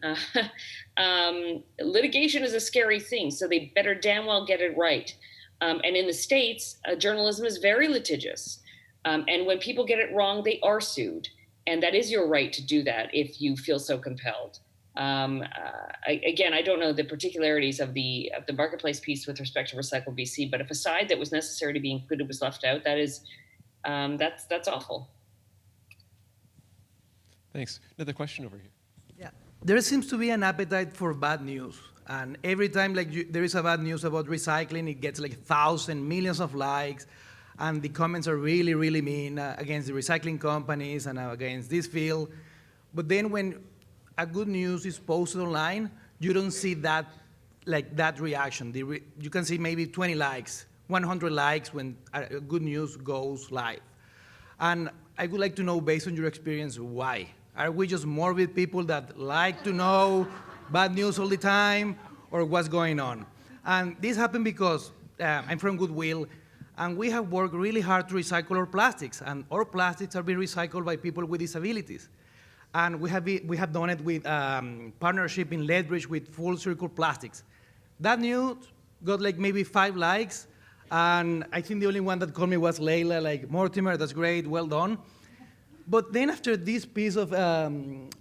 litigation is a scary thing, so they better damn well get it right. And in the States, journalism is very litigious. And when people get it wrong, they are sued. And that is your right to do that if you feel so compelled. I don't know the particularities of the Marketplace piece with respect to Recycle BC, but if a side that was necessary to be included was left out, that's awful. Thanks. Another question over here. Yeah, there seems to be an appetite for bad news, and every time there is a bad news about recycling, it gets thousands, millions of likes, and the comments are really, really mean against the recycling companies and against this field. But then when a good news is posted online, you don't see that reaction. You can see maybe 20 likes, 100 likes when a good news goes live. And I would like to know, based on your experience, why? Are we just morbid people that like to know bad news all the time, or what's going on? And this happened because I'm from Goodwill, and we have worked really hard to recycle our plastics, and our plastics are being recycled by people with disabilities. And we have done it with partnership in Lethbridge with Full Circle Plastics. That news got maybe 5 likes, and I think the only one that called me was Layla, Mortimer, that's great, well done. But then after this piece of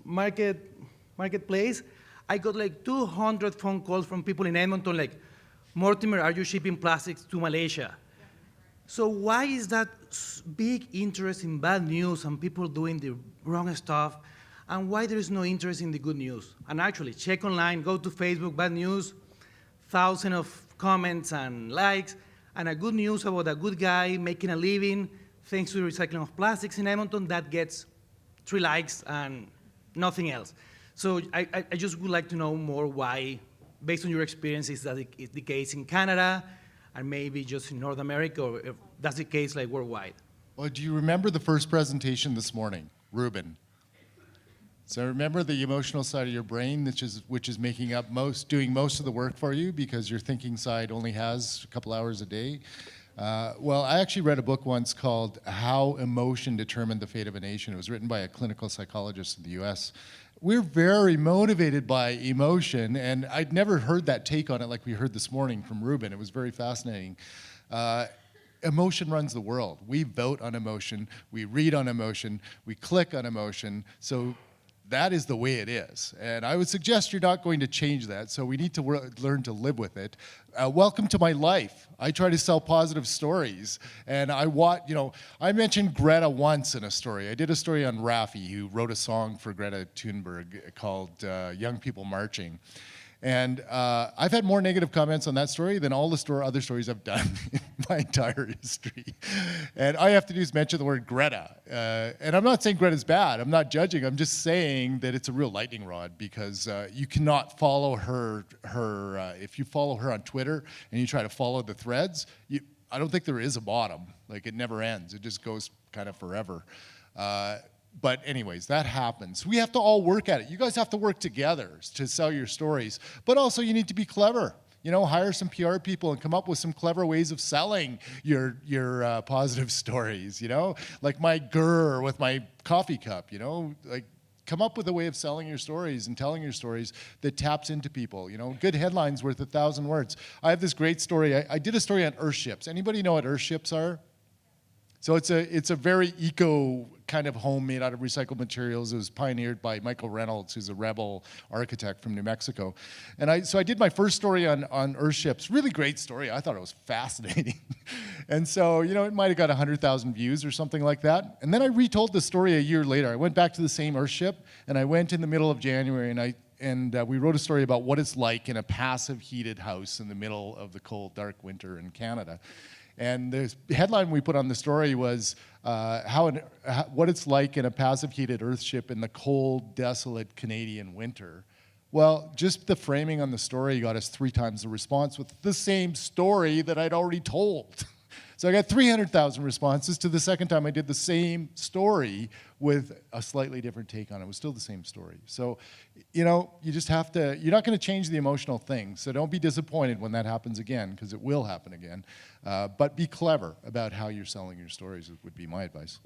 market marketplace, I got like 200 phone calls from people in Edmonton like, Mortimer, are you shipping plastics to Malaysia? So why is that big interest in bad news and people doing the wrong stuff, and why there is no interest in the good news? And actually, check online, go to Facebook, bad news, thousands of comments and likes, and a good news about a good guy making a living thanks to the recycling of plastics in Edmonton, that gets 3 likes and nothing else. So I just would like to know more why, based on your experiences, that is the case in Canada, and maybe just in North America, or if that's the case like worldwide. Well, do you remember the first presentation this morning, Ruben? So remember the emotional side of your brain, which is making up doing most of the work for you because your thinking side only has a couple hours a day. Well, I actually read a book once called How Emotion Determined the Fate of a Nation. It was written by a clinical psychologist in the US. We're very motivated by emotion, and I'd never heard that take on it like we heard this morning from Ruben. It was very fascinating. Emotion runs the world. We vote on emotion, we read on emotion, we click on emotion, so that is the way it is. And I would suggest you're not going to change that, so we need to learn to live with it. Welcome to my life. I try to sell positive stories, and I mentioned Greta once in a story. I did a story on Raffi, who wrote a song for Greta Thunberg called Young People Marching. And I've had more negative comments on that story than all the other stories I've done in my entire history. And all you have to do is mention the word Greta. And I'm not saying Greta's bad. I'm not judging. I'm just saying that it's a real lightning rod because you cannot follow her if you follow her on Twitter and you try to follow the threads, I don't think there is a bottom. Like, it never ends. It just goes kind of forever. But anyways, that happens. We have to all work at it. You guys have to work together to sell your stories. But also you need to be clever. Hire some PR people and come up with some clever ways of selling your positive stories, Like my Gyre with my coffee cup, Like, come up with a way of selling your stories and telling your stories that taps into people. Good headlines worth 1,000 words. I have this great story. I did a story on Earthships. Anybody know what Earthships are? So it's a very eco kind of home made out of recycled materials. It was pioneered by Michael Reynolds, who's a rebel architect from New Mexico. And so I did my first story on Earthships. Really great story. I thought it was fascinating. And so, it might have got 100,000 views or something like that. And then I retold the story a year later. I went back to the same Earthship, and I went in the middle of January, and we wrote a story about what it's like in a passive heated house in the middle of the cold, dark winter in Canada. And the headline we put on the story was what it's like in a passive heated Earthship in the cold, desolate Canadian winter. Well, just the framing on the story got us 3 times the response with the same story that I'd already told. So I got 300,000 responses to the second time I did the same story with a slightly different take on it. It was still the same story. So, you just have to, you're not going to change the emotional thing. So don't be disappointed when that happens again, because it will happen again. But be clever about how you're selling your stories would be my advice.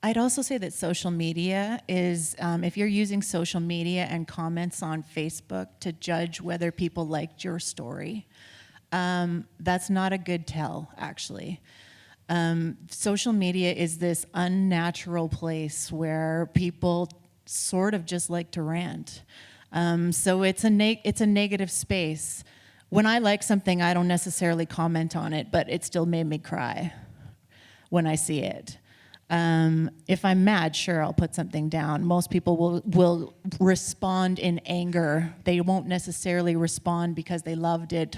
I'd also say that social media is, if you're using social media and comments on Facebook to judge whether people liked your story, that's not a good tell, actually. Social media is this unnatural place where people sort of just like to rant. So it's a negative space. When I like something, I don't necessarily comment on it, but it still made me cry when I see it. If I'm mad, sure, I'll put something down. Most people will respond in anger. They won't necessarily respond because they loved it.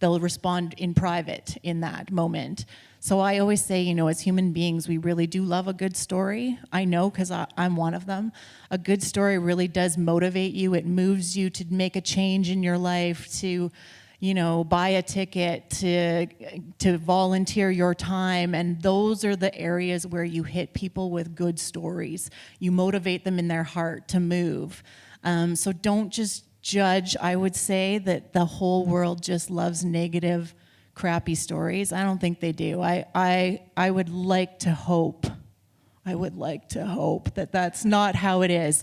They'll respond in private in that moment. So I always say, as human beings, we really do love a good story. I know, because I'm one of them. A good story really does motivate you. It moves you to make a change in your life, to buy a ticket, to volunteer your time. And those are the areas where you hit people with good stories. You motivate them in their heart to move. So don't just judge. I would say that the whole world just loves negative, crappy stories. I don't think they do. I would like to hope. I would like to hope that that's not how it is.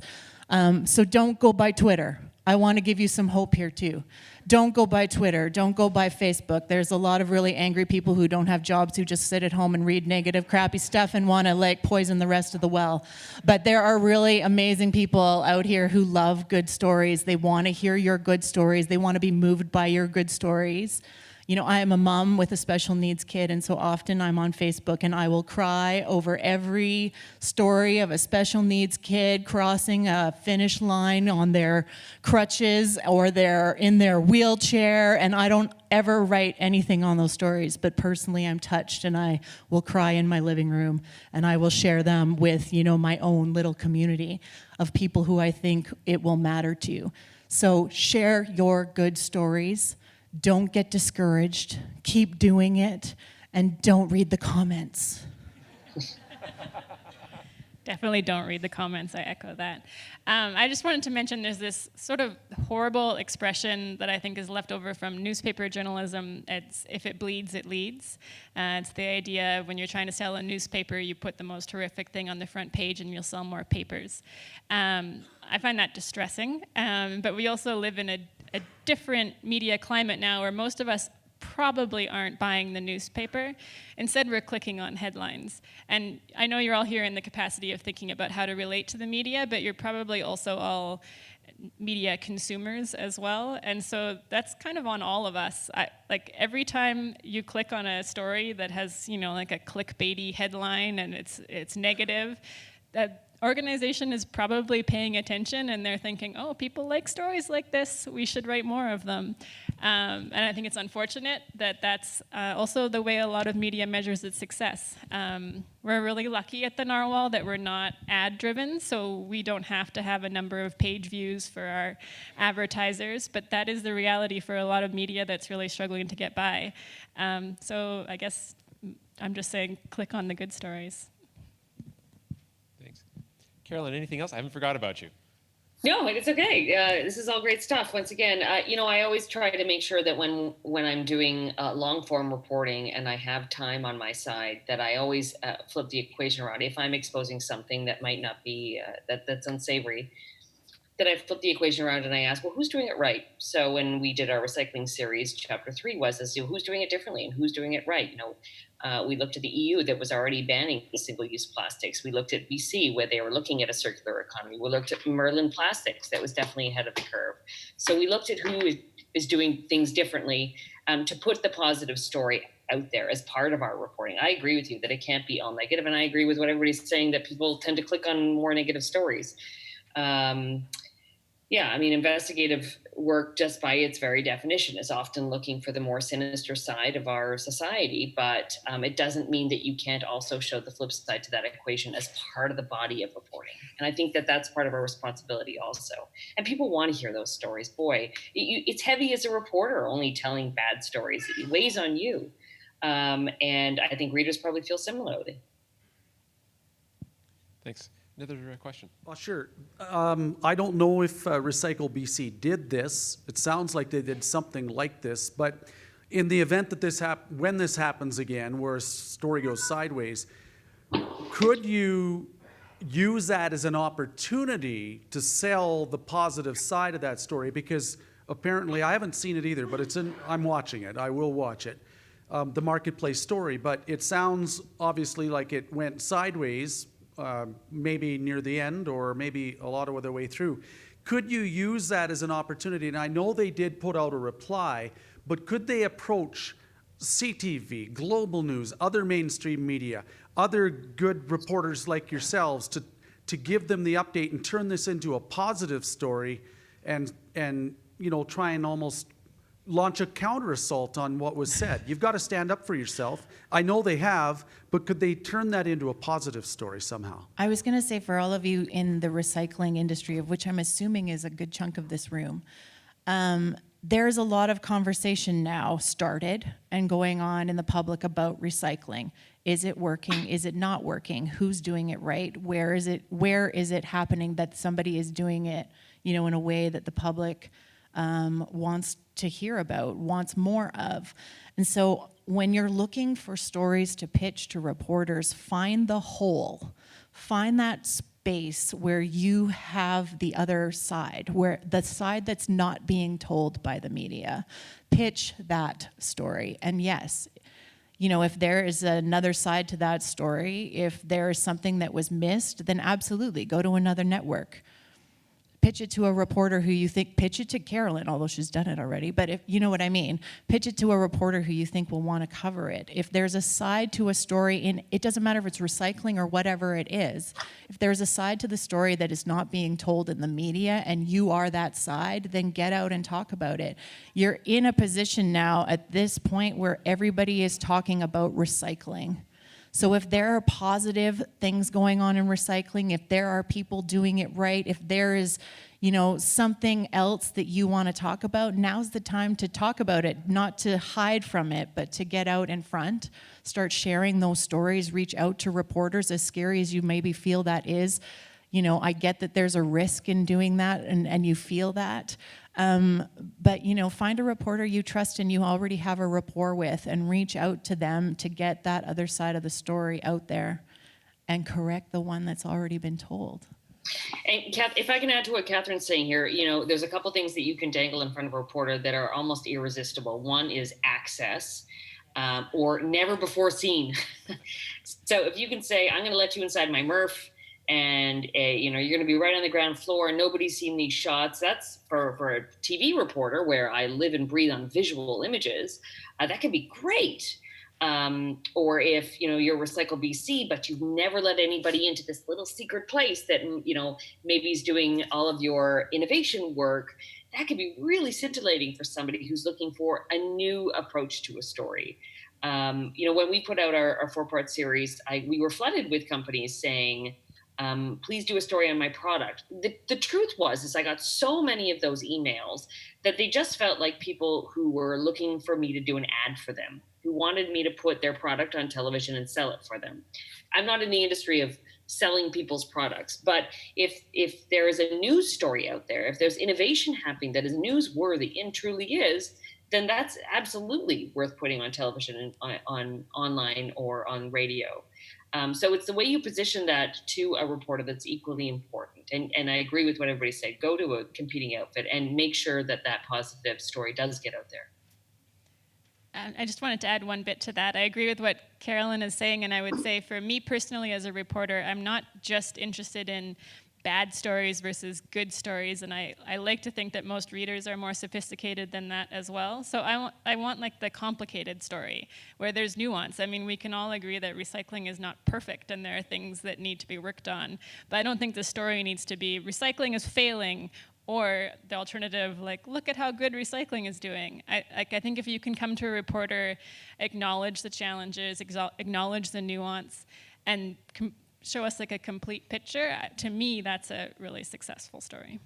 So don't go by Twitter. I want to give you some hope here too. Don't go by Twitter. Don't go by Facebook. There's a lot of really angry people who don't have jobs who just sit at home and read negative, crappy stuff and want to like poison the rest of the well. But there are really amazing people out here who love good stories. They want to hear your good stories. They want to be moved by your good stories. You know, I am a mom with a special needs kid, and so often I'm on Facebook and I will cry over every story of a special needs kid crossing a finish line on their crutches or they're in their wheelchair, and I don't ever write anything on those stories, but personally I'm touched and I will cry in my living room and I will share them with, you know, my own little community of people who I think it will matter to. So share your good stories. Don't get discouraged, keep doing it, and don't read the comments. Definitely don't read the comments, I echo that. I just wanted to mention there's this sort of horrible expression that I think is left over from newspaper journalism. It's if it bleeds, it leads. It's the idea of when you're trying to sell a newspaper, you put the most horrific thing on the front page and you'll sell more papers. I find that distressing, but we also live in a different media climate now where most of us probably aren't buying the newspaper. Instead, we're clicking on headlines. And I know you're all here in the capacity of thinking about how to relate to the media, but you're probably also all media consumers as well. And so that's kind of on all of us. Like every time you click on a story that has, you know, like a clickbaity headline and it's negative, that organization is probably paying attention and they're thinking, oh, people like stories like this, we should write more of them. And I think it's unfortunate that that's also the way a lot of media measures its success. We're really lucky at the Narwhal that we're not ad-driven, so we don't have to have a number of page views for our advertisers, but that is the reality for a lot of media that's really struggling to get by. So I guess I'm just saying, click on the good stories. Carolyn, anything else? I haven't forgot about you. No, it's okay. This is all great stuff. Once again, you know, I always try to make sure that when I'm doing long form reporting and I have time on my side, that I always flip the equation around. If I'm exposing something that might not be, that's unsavory, that I flip the equation around and I ask, well, who's doing it right? So when we did our recycling series, chapter 3 was as to who's doing it differently and who's doing it right. You know, we looked at the EU that was already banning single-use plastics. We looked at BC where they were looking at a circular economy. We looked at Merlin Plastics that was definitely ahead of the curve. So we looked at who is doing things differently to put the positive story out there as part of our reporting. I agree with you that it can't be all negative, and I agree with what everybody's saying that people tend to click on more negative stories. Yeah, I mean, investigative work, just by its very definition, is often looking for the more sinister side of our society, but it doesn't mean that you can't also show the flip side to that equation as part of the body of reporting. And I think that that's part of our responsibility also. And people want to hear those stories. Boy, it's heavy as a reporter only telling bad stories. It weighs on you. And I think readers probably feel similarly. Thanks. Another question. Oh, sure. I don't know if Recycle BC did this. It sounds like they did something like this, but in the event that when this happens again, where a story goes sideways, could you use that as an opportunity to sell the positive side of that story? Because apparently, I haven't seen it either, but I'm watching it. I will watch it. The marketplace story, but it sounds obviously like it went sideways. Maybe near the end or maybe a lot of the way through. Could you use that as an opportunity? And I know they did put out a reply, but could they approach CTV, Global News, other mainstream media, other good reporters like yourselves to give them the update and turn this into a positive story and you know, try and almost launch a counter-assault on what was said? You've got to stand up for yourself. I know they have, but could they turn that into a positive story somehow? I was going to say, for all of you in the recycling industry, of which I'm assuming is a good chunk of this room, there's a lot of conversation now started and going on in the public about recycling. Is it working? Is it not working? Who's doing it right? Where is it happening that somebody is doing it, you know, in a way that the public wants to hear about, wants more of? And so when you're looking for stories to pitch to reporters, find the whole. Find that space where you have the other side, where the side that's not being told by the media. Pitch that story. And yes, you know, if there is another side to that story, if there is something that was missed, then absolutely go to another network. Pitch it to a reporter who you think, pitch it to Carolyn, although she's done it already, but if you know what I mean, pitch it to a reporter who you think will want to cover it. If there's a side to a story, it doesn't matter if it's recycling or whatever it is, if there's a side to the story that is not being told in the media and you are that side, then get out and talk about it. You're in a position now at this point where everybody is talking about recycling. So if there are positive things going on in recycling, if there are people doing it right, if there is, you know, something else that you want to talk about, now's the time to talk about it, not to hide from it, but to get out in front, start sharing those stories, reach out to reporters, as scary as you maybe feel that is. You know, I get that there's a risk in doing that, and you feel that. But, you know, find a reporter you trust and you already have a rapport with and reach out to them to get that other side of the story out there and correct the one that's already been told. And Kath, if I can add to what Catherine's saying here, you know, there's a couple things that you can dangle in front of a reporter that are almost irresistible. One is access. Or never before seen. So if you can say, I'm going to let you inside my MRF, and you know, you're going to be right on the ground floor and nobody's seen these shots. That's for a TV reporter where I live and breathe on visual images. That can be great. Or if, you know, you're Recycle BC, but you've never let anybody into this little secret place that, you know, maybe is doing all of your innovation work, that could be really scintillating for somebody who's looking for a new approach to a story. You know, when we put out our 4-part series, we were flooded with companies saying, please do a story on my product. The truth is I got so many of those emails that they just felt like people who were looking for me to do an ad for them, who wanted me to put their product on television and sell it for them. I'm not in the industry of selling people's products, but if there is a news story out there, if there's innovation happening that is newsworthy and truly is, then that's absolutely worth putting on television and on online or on radio. So it's the way you position that to a reporter that's equally important. And I agree with what everybody said. Go to a competing outfit and make sure that that positive story does get out there. I just wanted to add one bit to that. I agree with what Carolyn is saying, and I would say for me personally as a reporter, I'm not just interested in bad stories versus good stories, and I like to think that most readers are more sophisticated than that as well. So I want like the complicated story where there's nuance. I mean, we can all agree that recycling is not perfect and there are things that need to be worked on, but I don't think the story needs to be recycling is failing, or the alternative, like, look at how good recycling is doing. I think if you can come to a reporter, acknowledge the challenges, acknowledge the nuance, and show us like a complete picture, to me, that's a really successful story.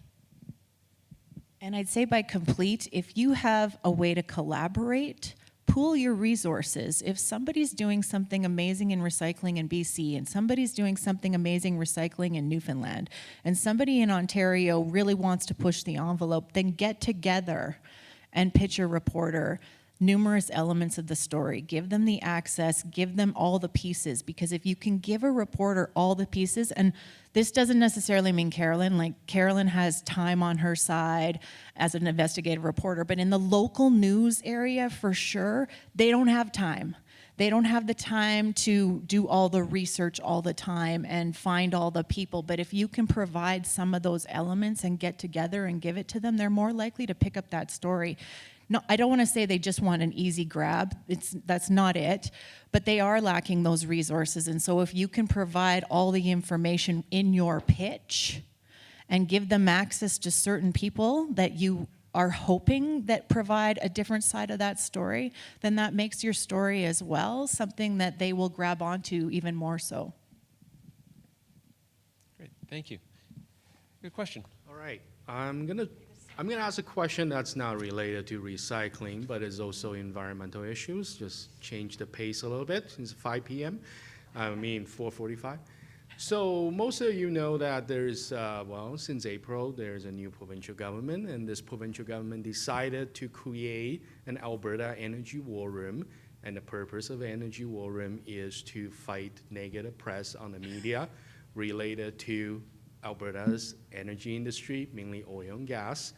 And I'd say by complete, if you have a way to collaborate, pool your resources. If somebody's doing something amazing in recycling in BC, and somebody's doing something amazing recycling in Newfoundland, and somebody in Ontario really wants to push the envelope, then get together and pitch a reporter numerous elements of the story. Give them the access, give them all the pieces, because if you can give a reporter all the pieces, and this doesn't necessarily mean Carolyn, like Carolyn has time on her side as an investigative reporter, but in the local news area for sure, they don't have time. They don't have the time to do all the research all the time and find all the people, but if you can provide some of those elements and get together and give it to them, they're more likely to pick up that story. No, I don't want to say they just want an easy grab. That's not it. But they are lacking those resources. And so if you can provide all the information in your pitch and give them access to certain people that you are hoping that provide a different side of that story, then that makes your story as well something that they will grab onto even more so. Great, thank you. Good question. All right, I'm gonna ask a question that's not related to recycling, but is also environmental issues. Just change the pace a little bit. It's 5 p.m. 4:45. So most of you know that there's, since April, there's a new provincial government, and this provincial government decided to create an Alberta Energy War Room, and the purpose of the Energy War Room is to fight negative press on the media related to Alberta's energy industry, mainly oil and gas.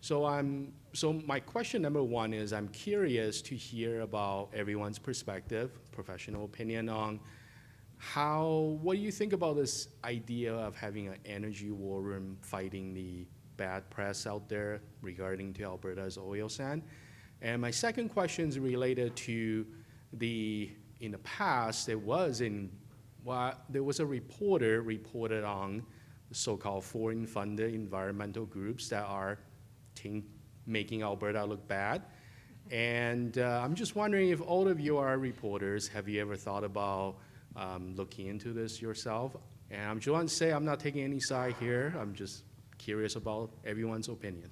So my question number one is, I'm curious to hear about everyone's perspective, professional opinion on what do you think about this idea of having an energy war room fighting the bad press out there regarding to Alberta's oil sand? And my second question is related to in the past, there was a reporter reported on the so-called foreign-funded environmental groups that are making Alberta look bad. And I'm just wondering if all of you are reporters, have you ever thought about looking into this yourself? And I'm just want to say I'm not taking any side here. I'm just curious about everyone's opinion.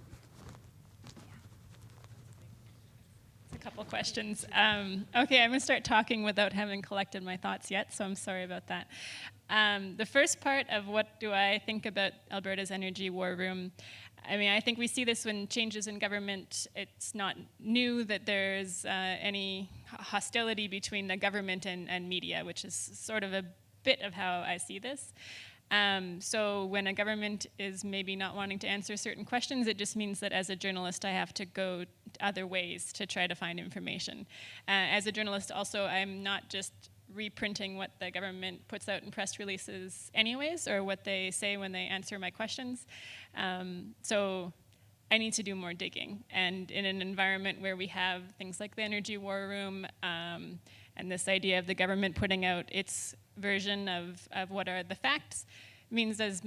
A couple questions. Okay, I'm going to start talking without having collected my thoughts yet, so I'm sorry about that. The first part of what do I think about Alberta's energy war room, I mean, I think we see this when changes in government. It's not new that there's any hostility between the government and media, which is sort of a bit of how I see this. So when a government is maybe not wanting to answer certain questions, it just means that as a journalist, I have to go other ways to try to find information. As a journalist also, I'm not just reprinting what the government puts out in press releases anyways, or what they say when they answer my questions. So I need to do more digging. And in an environment where we have things like the energy war room, and this idea of the government putting out its version of what are the facts, means as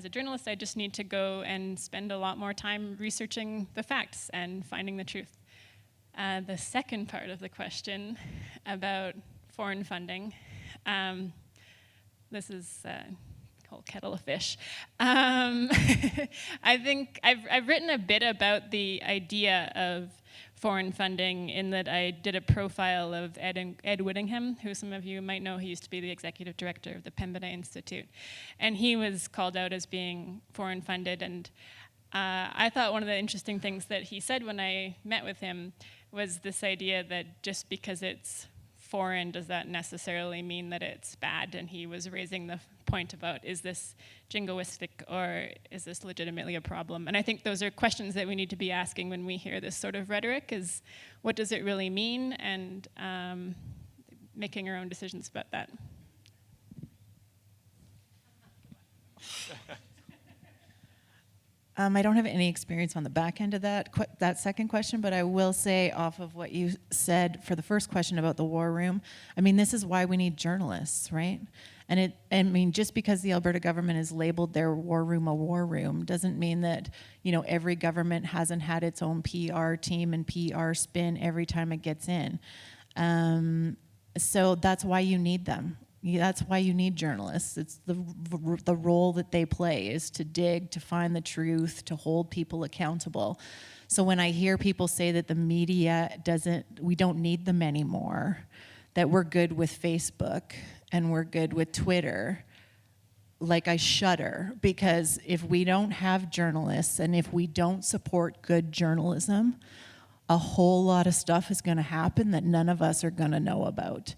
a journalist, I just need to go and spend a lot more time researching the facts and finding the truth. The second part of the question about foreign funding, this is a whole kettle of fish. I think I've written a bit about the idea of foreign funding in that I did a profile of Ed Whittingham, who some of you might know. He used to be the executive director of the Pembina Institute. And he was called out as being foreign funded. And I thought one of the interesting things that he said when I met with him was this idea that just because it's foreign, does that necessarily mean that it's bad? And he was raising the point about, is this jingoistic or is this legitimately a problem? And I think those are questions that we need to be asking when we hear this sort of rhetoric, is what does it really mean? And making our own decisions about that. I don't have any experience on the back end of that second question, but I will say off of what you said for the first question about the war room, I mean, this is why we need journalists, right? And I mean, just because the Alberta government has labeled their war room a war room doesn't mean that, every government hasn't had its own PR team and PR spin every time it gets in. So that's why you need them. That's why you need journalists. It's the role that they play is to dig, to find the truth, to hold people accountable. So when I hear people say that the media we don't need them anymore, that we're good with Facebook and we're good with Twitter, like I shudder, because if we don't have journalists and if we don't support good journalism, a whole lot of stuff is going to happen that none of us are going to know about.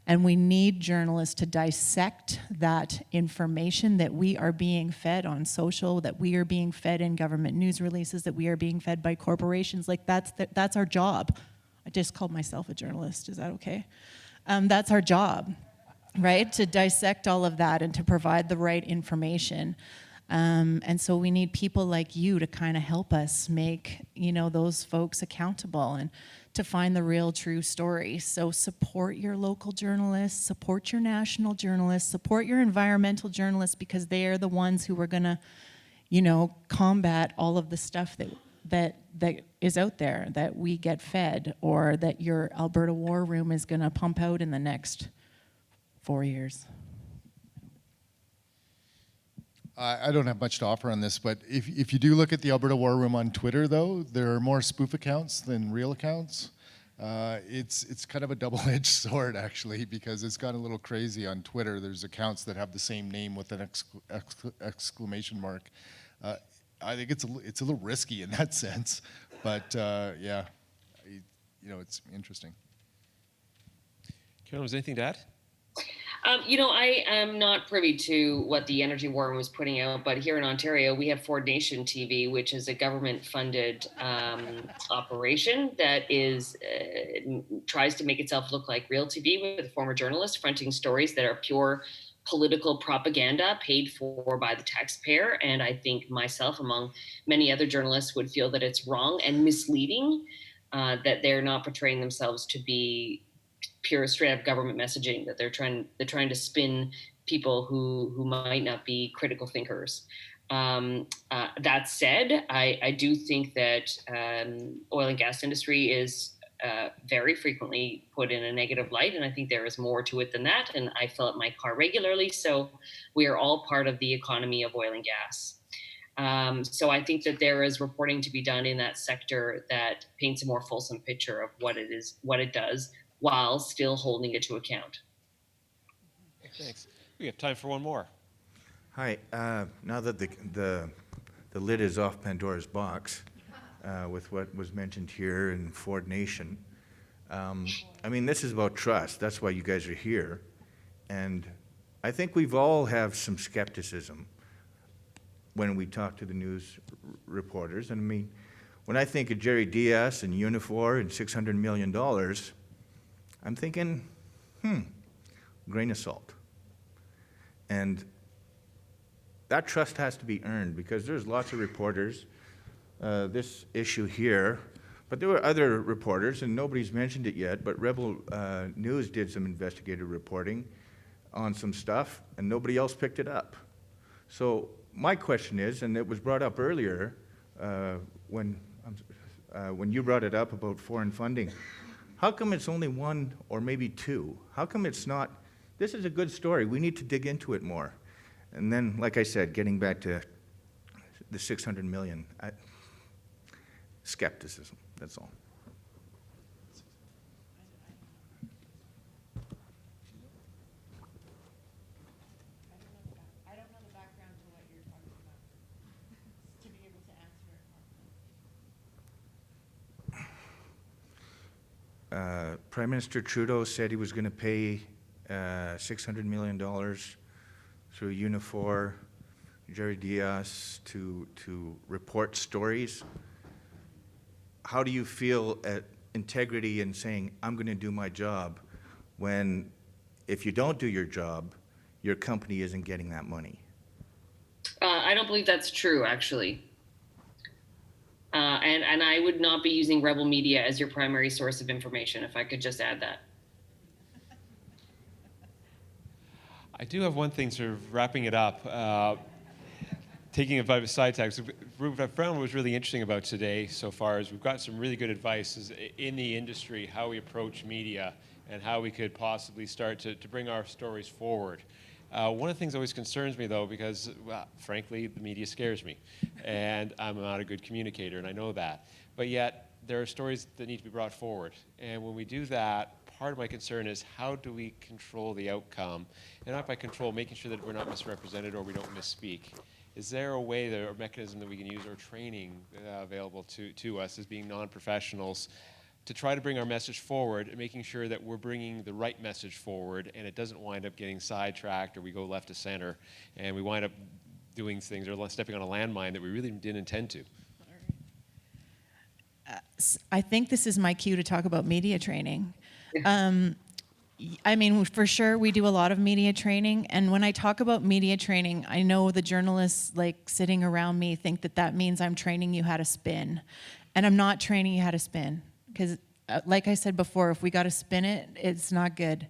And we need journalists to dissect that information that we are being fed on social, that we are being fed in government news releases, that we are being fed by corporations. Like that's our job. I just called myself a journalist. Is that okay? That's our job, right? To dissect all of that and to provide the right information. And so we need people like you to kind of help us make, those folks accountable and to find the real true story. So support your local journalists, support your national journalists, support your environmental journalists, because they are the ones who are gonna, combat all of the stuff that is out there that we get fed, or that your Alberta War Room is gonna pump out in the next 4 years. I don't have much to offer on this, but if you do look at the Alberta War Room on Twitter, though, there are more spoof accounts than real accounts. It's kind of a double-edged sword, actually, because it's gone a little crazy on Twitter. There's accounts that have the same name with an exclamation mark. I think it's a little risky in that sense, but yeah, it's interesting. Carolyn, was there anything to add? I am not privy to what the Energy War Room was putting out, but here in Ontario, we have Ford Nation TV, which is a government-funded operation that tries to make itself look like real TV with former journalists fronting stories that are pure political propaganda paid for by the taxpayer. And I think myself, among many other journalists, would feel that it's wrong and misleading, that they're not portraying themselves to be pure straight up government messaging, that they're trying to spin people who might not be critical thinkers. That said, I do think that oil and gas industry is very frequently put in a negative light, and I think there is more to it than that. And I fill up my car regularly, so we are all part of the economy of oil and gas. So I think that there is reporting to be done in that sector that paints a more fulsome picture of what it is, what it does, while still holding it to account. Thanks. We have time for one more. Hi. Now that the lid is off Pandora's box with what was mentioned here in Ford Nation, I mean, this is about trust. That's why you guys are here. And I think we've all have some skepticism when we talk to the news reporters. And I mean, when I think of Jerry Diaz and Unifor and $600 million, I'm thinking, grain of salt. And that trust has to be earned because there's lots of reporters, this issue here, but there were other reporters, and nobody's mentioned it yet, but Rebel News did some investigative reporting on some stuff, and nobody else picked it up. So my question is, and it was brought up earlier when you brought it up about foreign funding, how come it's only one or maybe two? How come it's not, this is a good story, we need to dig into it more. And then, like I said, getting back to the 600 million, skepticism, that's all. I don't know the background to what you're talking about to be able to answer it. Prime Minister Trudeau said he was going to pay $600 million through Unifor, Jerry Diaz to report stories. How do you feel at integrity in saying, I'm going to do my job, when if you don't do your job, your company isn't getting that money? I don't believe that's true, actually. And I would not be using Rebel Media as your primary source of information, if I could just add that. I do have one thing, sort of wrapping it up, taking a bit of a side tag. So what I found was really interesting about today so far is we've got some really good advice in the industry, how we approach media and how we could possibly start to bring our stories forward. One of the things that always concerns me, though, because, well, frankly, the media scares me, and I'm not a good communicator, and I know that. But yet, there are stories that need to be brought forward. And when we do that, part of my concern is how do we control the outcome? And not by control, making sure that we're not misrepresented or we don't misspeak. Is there a way or mechanism that we can use, or training available to us as being non-professionals, to try to bring our message forward and making sure that we're bringing the right message forward and it doesn't wind up getting sidetracked or we go left to center and we wind up doing things or stepping on a landmine that we really didn't intend to? I think this is my cue to talk about media training. I mean, for sure, we do a lot of media training. And when I talk about media training, I know the journalists like sitting around me think that that means I'm training you how to spin. And I'm not training you how to spin. Because like I said before, if we got to spin it, it's not good.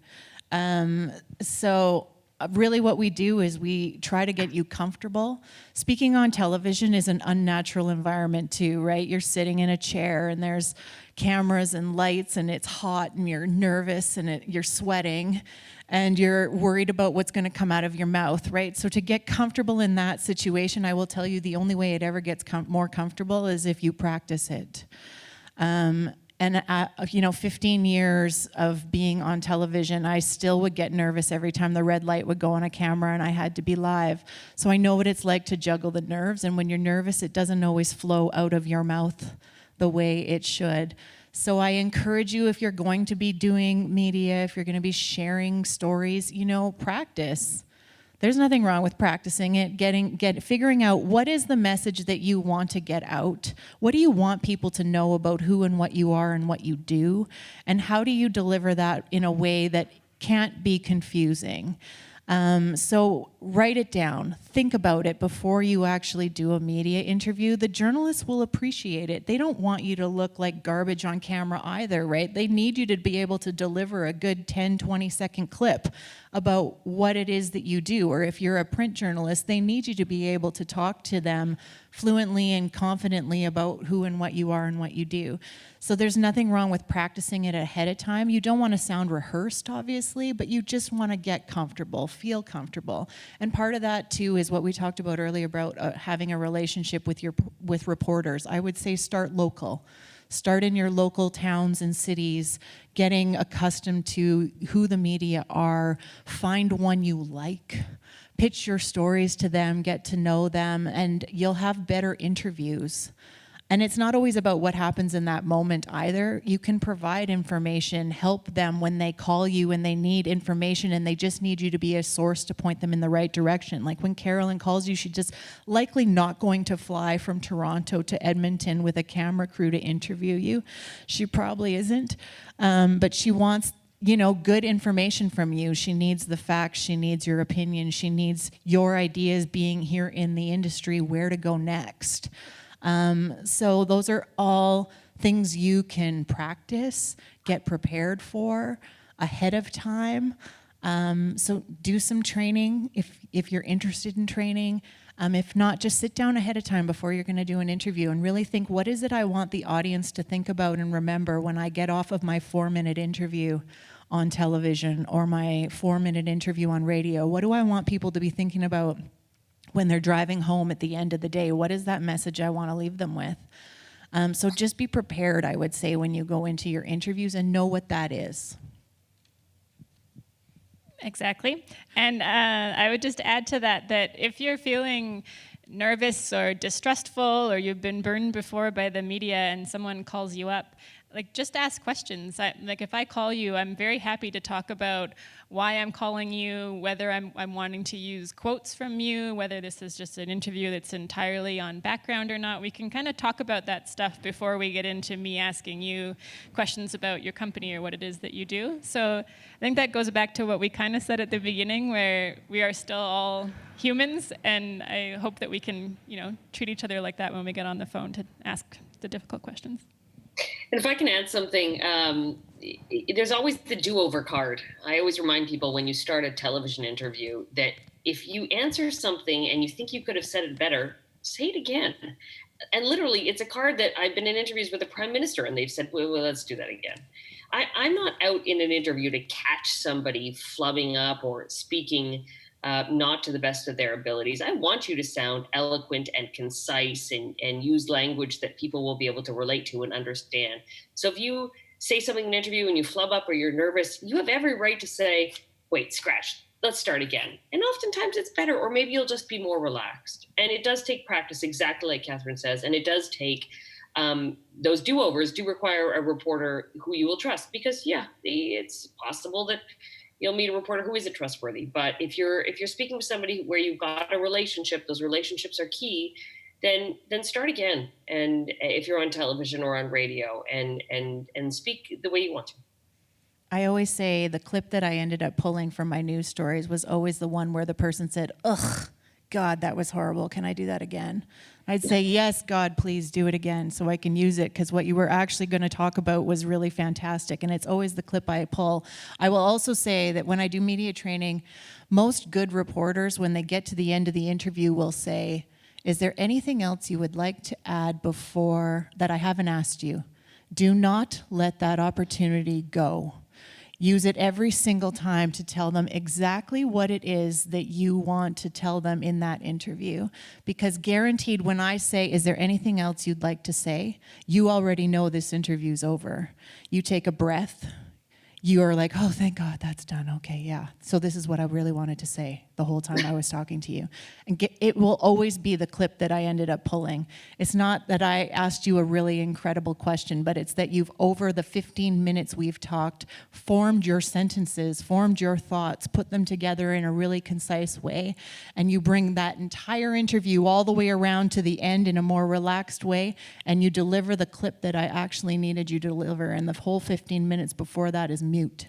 So really what we do is we try to get you comfortable. Speaking on television is an unnatural environment too, right? You're sitting in a chair and there's cameras and lights and it's hot and you're nervous and you're sweating and you're worried about what's going to come out of your mouth, right? So to get comfortable in that situation, I will tell you the only way it ever gets more comfortable is if you practice it. And 15 years of being on television, I still would get nervous every time the red light would go on a camera and I had to be live. So I know what it's like to juggle the nerves. And when you're nervous, it doesn't always flow out of your mouth the way it should. So I encourage you, if you're going to be doing media, if you're going to be sharing stories, practice. There's nothing wrong with practicing it, figuring out what is the message that you want to get out. What do you want people to know about who and what you are and what you do? And how do you deliver that in a way that can't be confusing? So write it down. Think about it before you actually do a media interview. The journalists will appreciate it. They don't want you to look like garbage on camera either, right? They need you to be able to deliver a good 10, 20-second clip about what it is that you do. Or if you're a print journalist, they need you to be able to talk to them fluently and confidently about who and what you are and what you do. So there's nothing wrong with practicing it ahead of time. You don't want to sound rehearsed, obviously, but you just want to get comfortable, feel comfortable. And part of that, too, is what we talked about earlier about having a relationship with reporters. I would say start local. Start in your local towns and cities, getting accustomed to who the media are. Find one you like. Pitch your stories to them, get to know them, and you'll have better interviews. And it's not always about what happens in that moment either. You can provide information, help them when they call you and they need information and they just need you to be a source to point them in the right direction. Like when Carolyn calls you, she's just likely not going to fly from Toronto to Edmonton with a camera crew to interview you. She probably isn't, but she wants good information from you. She needs the facts. She needs your opinion. She needs your ideas being here in the industry, where to go next. So those are all things you can practice, get prepared for ahead of time. So do some training if you're interested in training. If not, just sit down ahead of time before you're going to do an interview and really think, what is it I want the audience to think about and remember when I get off of my 4-minute interview on television or my 4-minute interview on radio? What do I want people to be thinking about when they're driving home at the end of the day? What is that message I want to leave them with? So just be prepared, I would say, when you go into your interviews and know what that is. Exactly. And I would just add to that if you're feeling nervous or distrustful or you've been burned before by the media and someone calls you up, just ask questions. If I call you, I'm very happy to talk about why I'm calling you, whether I'm wanting to use quotes from you, whether this is just an interview that's entirely on background or not. We can kind of talk about that stuff before we get into me asking you questions about your company or what it is that you do. So I think that goes back to what we kind of said at the beginning, where we are still all humans, and I hope that we can, treat each other like that when we get on the phone to ask the difficult questions. And if I can add something, there's always the do-over card. I always remind people when you start a television interview that if you answer something and you think you could have said it better, say it again. And literally, it's a card that I've been in interviews with the Prime Minister and they've said, well, let's do that again. I'm not out in an interview to catch somebody flubbing up or speaking not to the best of their abilities. I want you to sound eloquent and concise and use language that people will be able to relate to and understand. So if you say something in an interview and you flub up or you're nervous, you have every right to say, wait, scratch, let's start again. And oftentimes it's better, or maybe you'll just be more relaxed. And it does take practice, exactly like Catherine says, and it does take those do-overs do require a reporter who you will trust, because it's possible that you'll meet a reporter who isn't trustworthy. But if you're speaking with somebody where you've got a relationship, those relationships are key, then start again. And if you're on television or on radio, and speak the way you want to. I always say the clip that I ended up pulling from my news stories was always the one where the person said, "Ugh, God, that was horrible. Can I do that again?" I'd say, "Yes, God, please do it again so I can use it, because what you were actually going to talk about was really fantastic." And it's always the clip I pull. I will also say that when I do media training, most good reporters, when they get to the end of the interview, will say, "Is there anything else you would like to add before that I haven't asked you?" Do not let that opportunity go. Use it every single time to tell them exactly what it is that you want to tell them in that interview. Because guaranteed, when I say, "Is there anything else you'd like to say?" you already know this interview's over. You take a breath, you are like, oh, thank God that's done. Okay, yeah. So this is what I really wanted to say the whole time I was talking to you. And it will always be the clip that I ended up pulling. It's not that I asked you a really incredible question, but it's that you've, over the 15 minutes we've talked, formed your sentences, formed your thoughts, put them together in a really concise way, and you bring that entire interview all the way around to the end in a more relaxed way, and you deliver the clip that I actually needed you to deliver, and the whole 15 minutes before that is mute.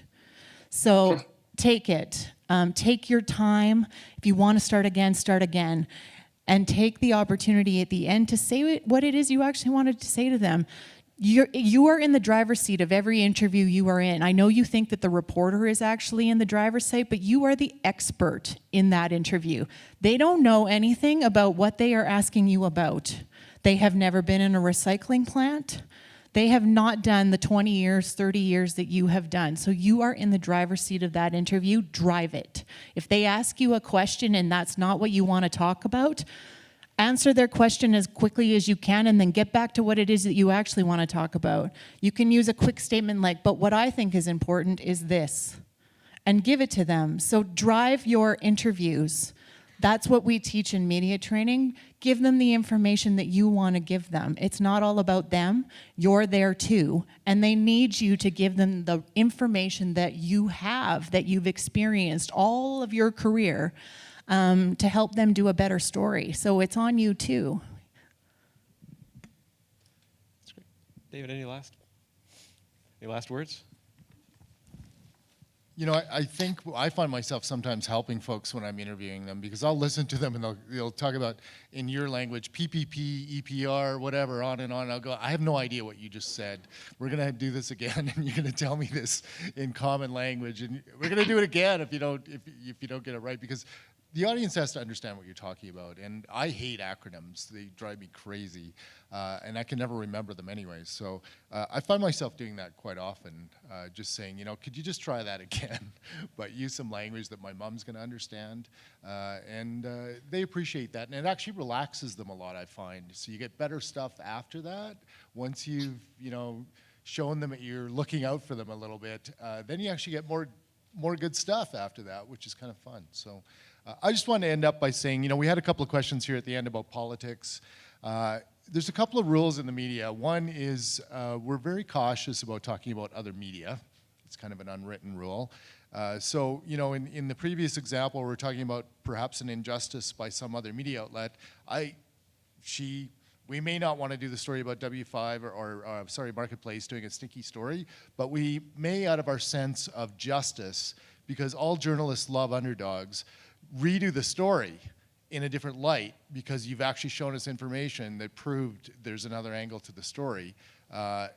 So take it. Take your time. If you want to start again, and take the opportunity at the end to say what it is you actually wanted to say to them. You are in the driver's seat of every interview you are in. I know you think that the reporter is actually in the driver's seat, but you are the expert in that interview. They don't know anything about what they are asking you about. They have never been in a recycling plant. They have not done the 20 years, 30 years that you have done. So you are in the driver's seat of that interview. Drive it. If they ask you a question and that's not what you want to talk about, answer their question as quickly as you can and then get back to what it is that you actually want to talk about. You can use a quick statement like, but what I think is important is this, and give it to them. So drive your interviews. That's what we teach in media training. Give them the information that you want to give them. It's not all about them. You're there too. And they need you to give them the information that you have, that you've experienced all of your career, to help them do a better story. So it's on you too. That's great. David, any last words? You know, I think I find myself sometimes helping folks when I'm interviewing them, because I'll listen to them and they'll talk about, in your language, PPP, EPR, whatever, on and on. And I'll go, I have no idea what you just said. We're going to do this again, and you're going to tell me this in common language, and we're going to do it again if you don't get it right, because the audience has to understand what you're talking about. And I hate acronyms. They drive me crazy. And I can never remember them anyway. So I find myself doing that quite often, just saying, you know, could you just try that again? But use some language that my mom's going to understand. And they appreciate that. And it actually relaxes them a lot, I find. So you get better stuff after that. Once you've, you know, shown them that you're looking out for them a little bit, then you actually get more good stuff after that, which is kind of fun. So I just want to end up by saying, you know, we had a couple of questions here at the end about politics. There's a couple of rules in the media. One is we're very cautious about talking about other media. It's kind of an unwritten rule. So, you know, in the previous example, we're talking about perhaps an injustice by some other media outlet. We may not want to do the story about W5 or Marketplace doing a stinky story, but we may, out of our sense of justice, because all journalists love underdogs, redo the story in a different light, because you've actually shown us information that proved there's another angle to the story. So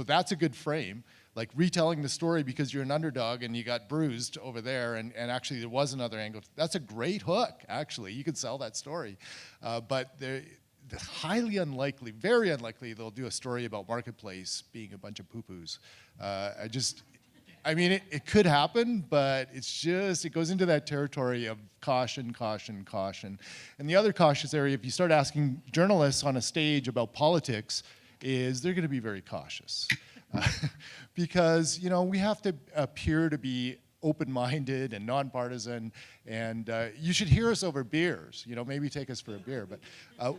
that's a good frame. Like retelling the story because you're an underdog and you got bruised over there, and actually there was another angle. That's a great hook, actually. You could sell that story. But they're highly unlikely, very unlikely, they'll do a story about Marketplace being a bunch of poo-poos. I mean, it could happen, but it goes into that territory of caution, caution, caution. And the other cautious area, if you start asking journalists on a stage about politics, is they're going to be very cautious. Because, you know, we have to appear to be open-minded and nonpartisan, and you should hear us over beers, you know, maybe take us for a beer, but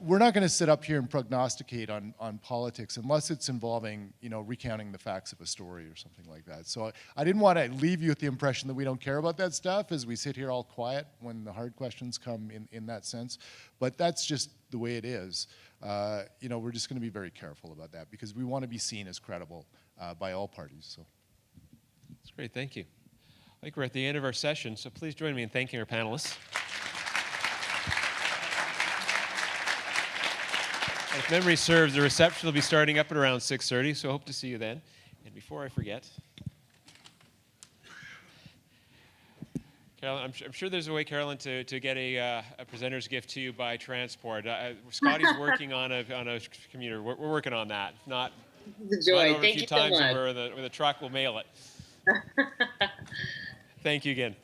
we're not going to sit up here and prognosticate on politics unless it's involving, you know, recounting the facts of a story or something like that. So I didn't want to leave you with the impression that we don't care about that stuff as we sit here all quiet when the hard questions come in that sense, but that's just the way it is. You know, we're just going to be very careful about that because we want to be seen as credible by all parties. So that's great. Thank you. I think we're at the end of our session, so please join me in thanking our panelists. And if memory serves, the reception will be starting up at around 6:30, so I hope to see you then. And before I forget, Carolyn, I'm sure there's a way, Carolyn, to get a presenter's gift to you by transport. Scotty's working on a commuter. We're working on that. If not, the joy. run over Thank a few you so times much. and with a truck, we'll mail it. Thank you again.